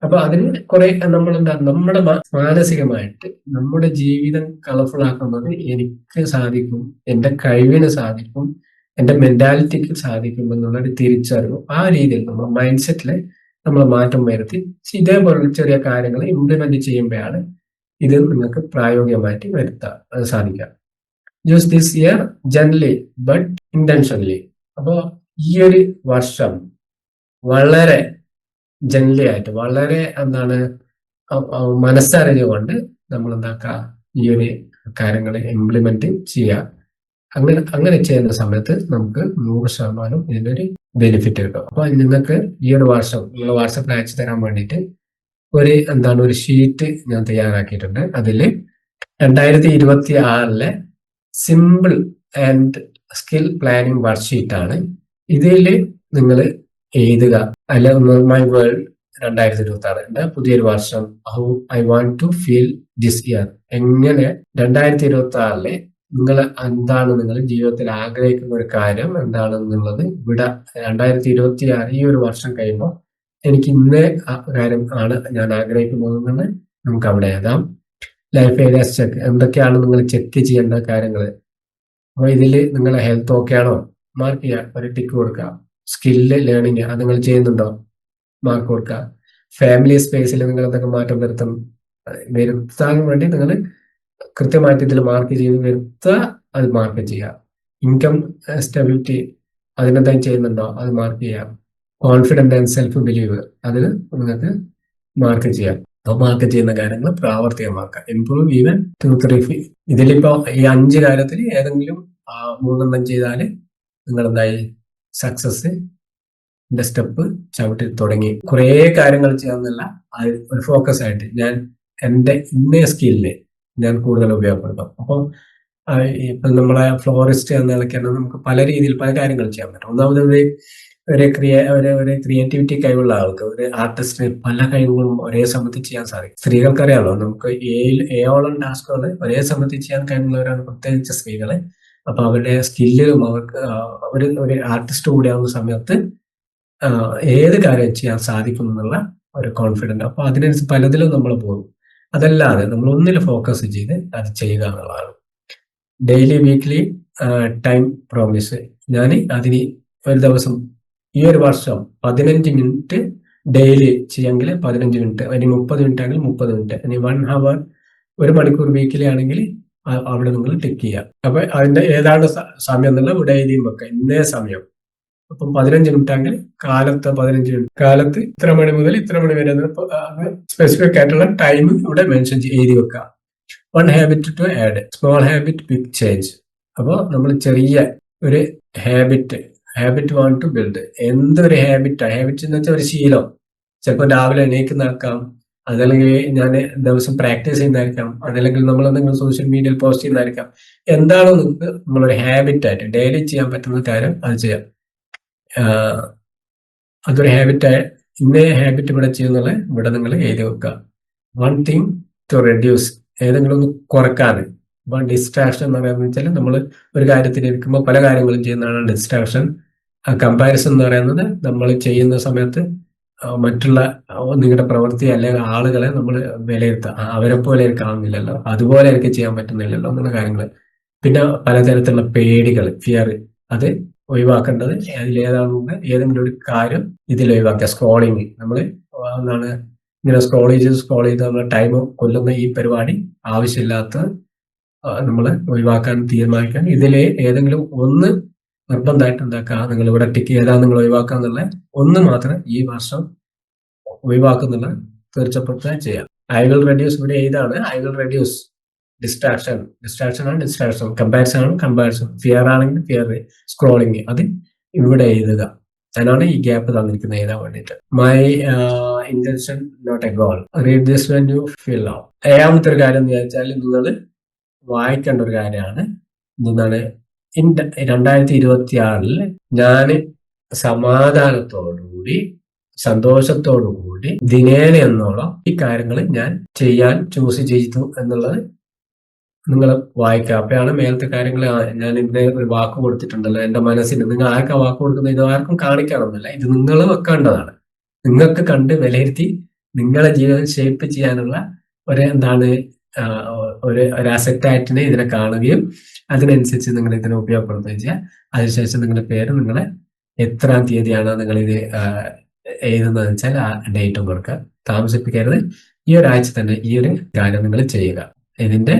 അപ്പൊ അതിന് കുറെ നമ്മുടെ മാനസികമായിട്ട് നമ്മുടെ ജീവിതം കളർഫുൾ ആക്കുന്നത് എനിക്ക് സാധിക്കും, എന്റെ കഴിവിന് സാധിക്കും, എന്റെ മെന്റാലിറ്റിക്ക് സാധിക്കും എന്നുള്ളൊരു തിരിച്ചറിവ്. ആ രീതിയിൽ നമ്മുടെ മൈൻഡ് സെറ്റില് നമ്മൾ മാറ്റം വരുത്തി ഇതേപോലുള്ള ചെറിയ കാര്യങ്ങൾ ഇംപ്ലിമെന്റ് ചെയ്യുമ്പോഴാണ് ഇത് നിങ്ങൾക്ക് പ്രായോഗികമായിട്ട് വരുത്താൻ സാധിക്കുക. Use this year gently but intentionally. അപ്പോ ഈ ഒരു വർഷം വളരെ ജെന്റലി ആയിട്ട്, വളരെ മനസ്സറിഞ്ഞുകൊണ്ട് നമ്മൾ ഈ ഒരു കാര്യങ്ങൾ ഇംപ്ലിമെന്റ് ചെയ്യുക. അങ്ങനെ ചെയ്യുന്ന സമയത്ത് നമുക്ക് 100% ഇതിനൊരു ബെനിഫിറ്റ് കിട്ടും. അപ്പൊ നിങ്ങൾക്ക് ഈ ഒരു വർഷം നിങ്ങൾ വാട്സപ്പിൽ അയച്ചു തരാൻ വേണ്ടിയിട്ട് ഒരു ഷീറ്റ് ഞാൻ തയ്യാറാക്കിയിട്ടുണ്ട്. അതില് 2026 simple and skill planning worksheet ആണ്. ഇതിൽ നിങ്ങൾ എഴുതുക, അല്ല മൈ വേൾഡ് 2026 പുതിയൊരു വർഷം, how I want to feel this year. എങ്ങനെ 2026 നിങ്ങൾ ജീവിതത്തിൽ ആഗ്രഹിക്കുന്ന ഒരു കാര്യം എന്താണെന്നുള്ളത് ഇവിടെ 2026 ഈ ഒരു വർഷം കഴിയുമ്പോൾ എനിക്ക് ഇന്നേ കാര്യം ആണ് ഞാൻ ആഗ്രഹിക്കുന്നത് എന്നുള്ളത് നമുക്ക് അവിടെ എഴുതാം. Life areas check. എന്തൊക്കെയാണ് നിങ്ങൾ ചെക്ക് ചെയ്യേണ്ട കാര്യങ്ങൾ. അപ്പൊ ഇതിൽ നിങ്ങളെ ഹെൽത്ത് ഓക്കെ ആണോ, മാർക്ക് ചെയ്യുക, ഒരു ടിക്ക് കൊടുക്കുക. സ്കില്ല് ലേണിംഗ് അത് നിങ്ങൾ ചെയ്യുന്നുണ്ടോ, മാർക്ക് കൊടുക്കുക. ഫാമിലി സ്പേസിൽ നിങ്ങൾ എന്തൊക്കെ മാറ്റം വരുത്താൻ വേണ്ടി നിങ്ങൾ കൃത്യമായിട്ട് ഇതിൽ മാർക്ക് ചെയ്ത് വരുത്തുക, അത് മാർക്ക് ചെയ്യുക. ഇൻകം സ്റ്റെബിലിറ്റി അതിനെന്തായും ചെയ്യുന്നുണ്ടോ, അത് മാർക്ക് ചെയ്യാം. കോൺഫിഡൻസ് ആൻഡ് സെൽഫ് ബിലീവ് അതിൽ നിങ്ങൾക്ക് മാർക്ക് ചെയ്യാം. അപ്പോൾ മാർക്ക് ചെയ്യുന്ന കാര്യങ്ങൾ പ്രാവർത്തികമാക്കുക. ഇംപ്രൂവ് ഈവൻ 2, 3 ഇതിലിപ്പോ ഈ 5 കാര്യത്തിൽ ഏതെങ്കിലും 3 ചെയ്താൽ നിങ്ങൾ സക്സസ് സ്റ്റെപ്പ് ചവിട്ടി തുടങ്ങി. കുറെ കാര്യങ്ങൾ ചെയ്യാമെന്നല്ല, ഒരു ഫോക്കസ് ആയിട്ട് ഞാൻ എന്റെ ഇന്നേ സ്കില്ല് ഞാൻ കൂടുതൽ ഉപയോഗപ്പെടുത്തും. അപ്പം ഇപ്പൊ നമ്മളെ ഫ്ലോറിസ്റ്റ് എന്ന നിലയ്ക്കാണ് നമുക്ക് പല രീതിയിൽ പല കാര്യങ്ങൾ ചെയ്യാൻ പറ്റും. ഒന്നാമത് ഒരു ക്രിയേറ്റിവിറ്റി കഴിവുള്ള ആൾക്ക്, ഒരു ആർട്ടിസ്റ്റിന് പല കഴിവുകളും ഒരേ സമയത്ത് ചെയ്യാൻ സാധിക്കും. സ്ത്രീകൾക്കറിയാമല്ലോ, നമുക്ക് ഏഴോളം ടാസ്കുകൾ ഒരേ സമയത്ത് ചെയ്യാൻ കഴിവുള്ളവരാണ് പ്രത്യേകിച്ച് സ്ത്രീകള്. അപ്പൊ അവരുടെ സ്കില്ലും അവർക്ക് ഒരു ആർട്ടിസ്റ്റ് കൂടിയാവുന്ന സമയത്ത് ഏത് കാര്യം ചെയ്യാൻ സാധിക്കും എന്നുള്ള ഒരു കോൺഫിഡൻറ്റ്. അപ്പൊ അതിനനുസരിച്ച് പലതിലും നമ്മൾ പോകും. അതല്ലാതെ നമ്മൾ ഒന്നിൽ ഫോക്കസ് ചെയ്ത് അത് ചെയ്യുക എന്നുള്ളതാണ്. Daily weekly time promise. ഞാൻ അതിന് ഒരു ദിവസം ഈ ഒരു വർഷം 15 മിനിറ്റ് ഡെയിലി ചെയ്യാമെങ്കിൽ 15 മിനിറ്റ്, ഇനി 30 മിനിറ്റ് ആണെങ്കിൽ 30 മിനിറ്റ്, ഇനി 1 hour 1 മണിക്കൂർ വീക്കിലി ആണെങ്കിൽ അവിടെ നിങ്ങൾ ടിക്ക് ചെയ്യുക. അപ്പൊ അതിന്റെ ഏതാണ് സമയം എന്നുള്ള ഇവിടെ എഴുതിയും വെക്കുക, ഇന്നേ സമയം. അപ്പം 15 മിനിറ്റ് ആണെങ്കിൽ കാലത്ത് 15 മിനിറ്റ്, കാലത്ത് ഇത്ര മണി മുതൽ ഇത്ര മണി വരെ സ്പെസിഫിക് ആയിട്ടുള്ള ടൈം ഇവിടെ മെൻഷൻ എഴുതി വെക്കുക. 1 habit to add, small habit big change. അപ്പോൾ നമ്മൾ ചെറിയ ഒരു ഹാബിറ്റ് വാണ്ട് ടു ബിൽഡ്. എന്തൊരു ഹാബിറ്റ് എന്ന് വെച്ചാൽ ഒരു ശീലം. ചിലപ്പോൾ രാവിലെ എണീക്കുന്നതാക്കാം, അതല്ലെങ്കിൽ ഞാൻ ദിവസം പ്രാക്ടീസ് ചെയ്യുന്നതായിരിക്കാം, അതല്ലെങ്കിൽ നമ്മൾ എന്തെങ്കിലും സോഷ്യൽ മീഡിയയിൽ പോസ്റ്റ് ചെയ്യുന്നതായിരിക്കാം. എന്താണോ നിങ്ങൾക്ക് നമ്മളൊരു ഹാബിറ്റായിട്ട് ഡെയിലി ചെയ്യാൻ പറ്റുന്ന കാര്യം അത് ചെയ്യാം. അതൊരു ഹാബിറ്റായി ഇന്ന ഹാബിറ്റ് ഇവിടെ ചെയ്യുന്നുള്ള ഇവിടെ നിങ്ങൾ എഴുതി വെക്കുക. വൺ തിങ് ടു റെഡ്യൂസ്, ഏതെങ്കിലും ഒന്ന് കുറക്കാൻ. ഇപ്പൊ ഡിസ്ട്രാക്ഷൻ എന്ന് പറയുന്നത് വെച്ചാൽ നമ്മൾ ഒരു കാര്യത്തിൽ ഇരിക്കുമ്പോൾ പല കാര്യങ്ങളും ചെയ്യുന്നതാണ് ഡിസ്ട്രാക്ഷൻ. കമ്പാരിസൺ എന്ന് പറയുന്നത് നമ്മൾ ചെയ്യുന്ന സമയത്ത് മറ്റുള്ള നിങ്ങളുടെ പ്രവൃത്തി അല്ലെങ്കിൽ ആളുകളെ നമ്മൾ വിലയിരുത്തുക. അവരെ പോലെ എനിക്ക് കാണുന്നില്ലല്ലോ, അതുപോലെ എനിക്ക് ചെയ്യാൻ പറ്റുന്നില്ലല്ലോ എന്നുള്ള കാര്യങ്ങൾ. പിന്നെ പലതരത്തിലുള്ള പേടികൾ, ഫിയർ, അത് ഒഴിവാക്കേണ്ടത്. അതിലേതാണെന്ന് ഏതെങ്കിലും ഒരു കാര്യം ഇതിൽ ഒഴിവാക്കുക. സ്ക്രോളിങ്, നമ്മൾ എന്താണ് ഇങ്ങനെ സ്ക്രോൾ ചെയ്ത് നമ്മൾ ടൈം കൊല്ലുന്ന ഈ പരിപാടി ആവശ്യമില്ലാത്ത നമ്മൾ ഒഴിവാക്കാൻ തീരുമാനിക്കാൻ. ഇതിലെ ഏതെങ്കിലും ഒന്ന് നിർബന്ധമായിട്ട് എന്താക്കുക, നിങ്ങൾ ഇവിടെ ടിക്ക് ചെയ്താൽ നിങ്ങൾ ഒഴിവാക്കാന്നുള്ള ഒന്ന് മാത്രം ഈ വർഷം ഒഴിവാക്കുന്നുള്ള തീർച്ചപ്പെടുത്തുക ചെയ്യാം. ഐ വിൽ റെഡ്യൂസ് ഇവിടെ ഏതാണ്? ഐ വിൽ റെഡ്യൂസ് ഡിസ്ട്രാക്ഷൻ ആണ് ഡിസ്ട്രാക്ഷൻ, കമ്പാരിസൺ ആണ് കമ്പാരിസൺ, ഫിയർ ആണെങ്കിൽ ഫിയർ, സ്ക്രോളിങ് അത് ഇവിടെ എഴുതുക. അതിനാണ് ഈ ഗ്യാപ്പ് തന്നിരിക്കുന്നത് എഴുതാൻ വേണ്ടിയിട്ട്. My intention not a goal, read this when you feel love. ഏഴാമത്തെ ഒരു കാര്യം എന്ന് വെച്ചാൽ നിങ്ങൾ വായിക്കേണ്ട ഒരു കാര്യമാണ്. എന്താണ് 2026 ഞാൻ സമാധാനത്തോടുകൂടി സന്തോഷത്തോടുകൂടി ദിനേന എന്നോളം ഈ കാര്യങ്ങൾ ഞാൻ ചെയ്യാൻ ചൂസ് ചെയ്തു എന്നുള്ളത് നിങ്ങൾ വായിക്കുക. അപ്പോഴാണ് മേലത്തെ കാര്യങ്ങൾ ഞാൻ ഇന്ന ഒരു വാക്ക് കൊടുത്തിട്ടുണ്ടല്ലോ എന്റെ മനസ്സിന്. നിങ്ങൾ ആർക്കാ വാക്ക് കൊടുക്കുന്നത്? ഇത് ആർക്കും കാണിക്കാനൊന്നുമില്ല, ഇത് നിങ്ങൾ വെക്കേണ്ടതാണ്. നിങ്ങൾക്ക് കണ്ട് വിലയിരുത്തി നിങ്ങളെ ജീവിതം ഷേപ്പ് ചെയ്യാനുള്ള ഒരു അസറ്റായിട്ടിനെ ഇതിനെ കാണുകയും അതിനനുസരിച്ച് നിങ്ങൾ ഇതിനെ ഉപയോഗപ്പെടുത്തുകയും ചെയ്യുക. അതിനുശേഷം നിങ്ങളുടെ പേര്, നിങ്ങളെ എത്രാം തീയതിയാണ് നിങ്ങൾ ഇത് എഴുതുന്നത് വെച്ചാൽ ആ ഡേറ്റും കൊടുക്കുക. താമസിപ്പിക്കരുത്. ഈ ഒരാഴ്ച തന്നെ ഈ ഒരു കാര്യം നിങ്ങൾ ചെയ്യുക. ഇതിന്റെ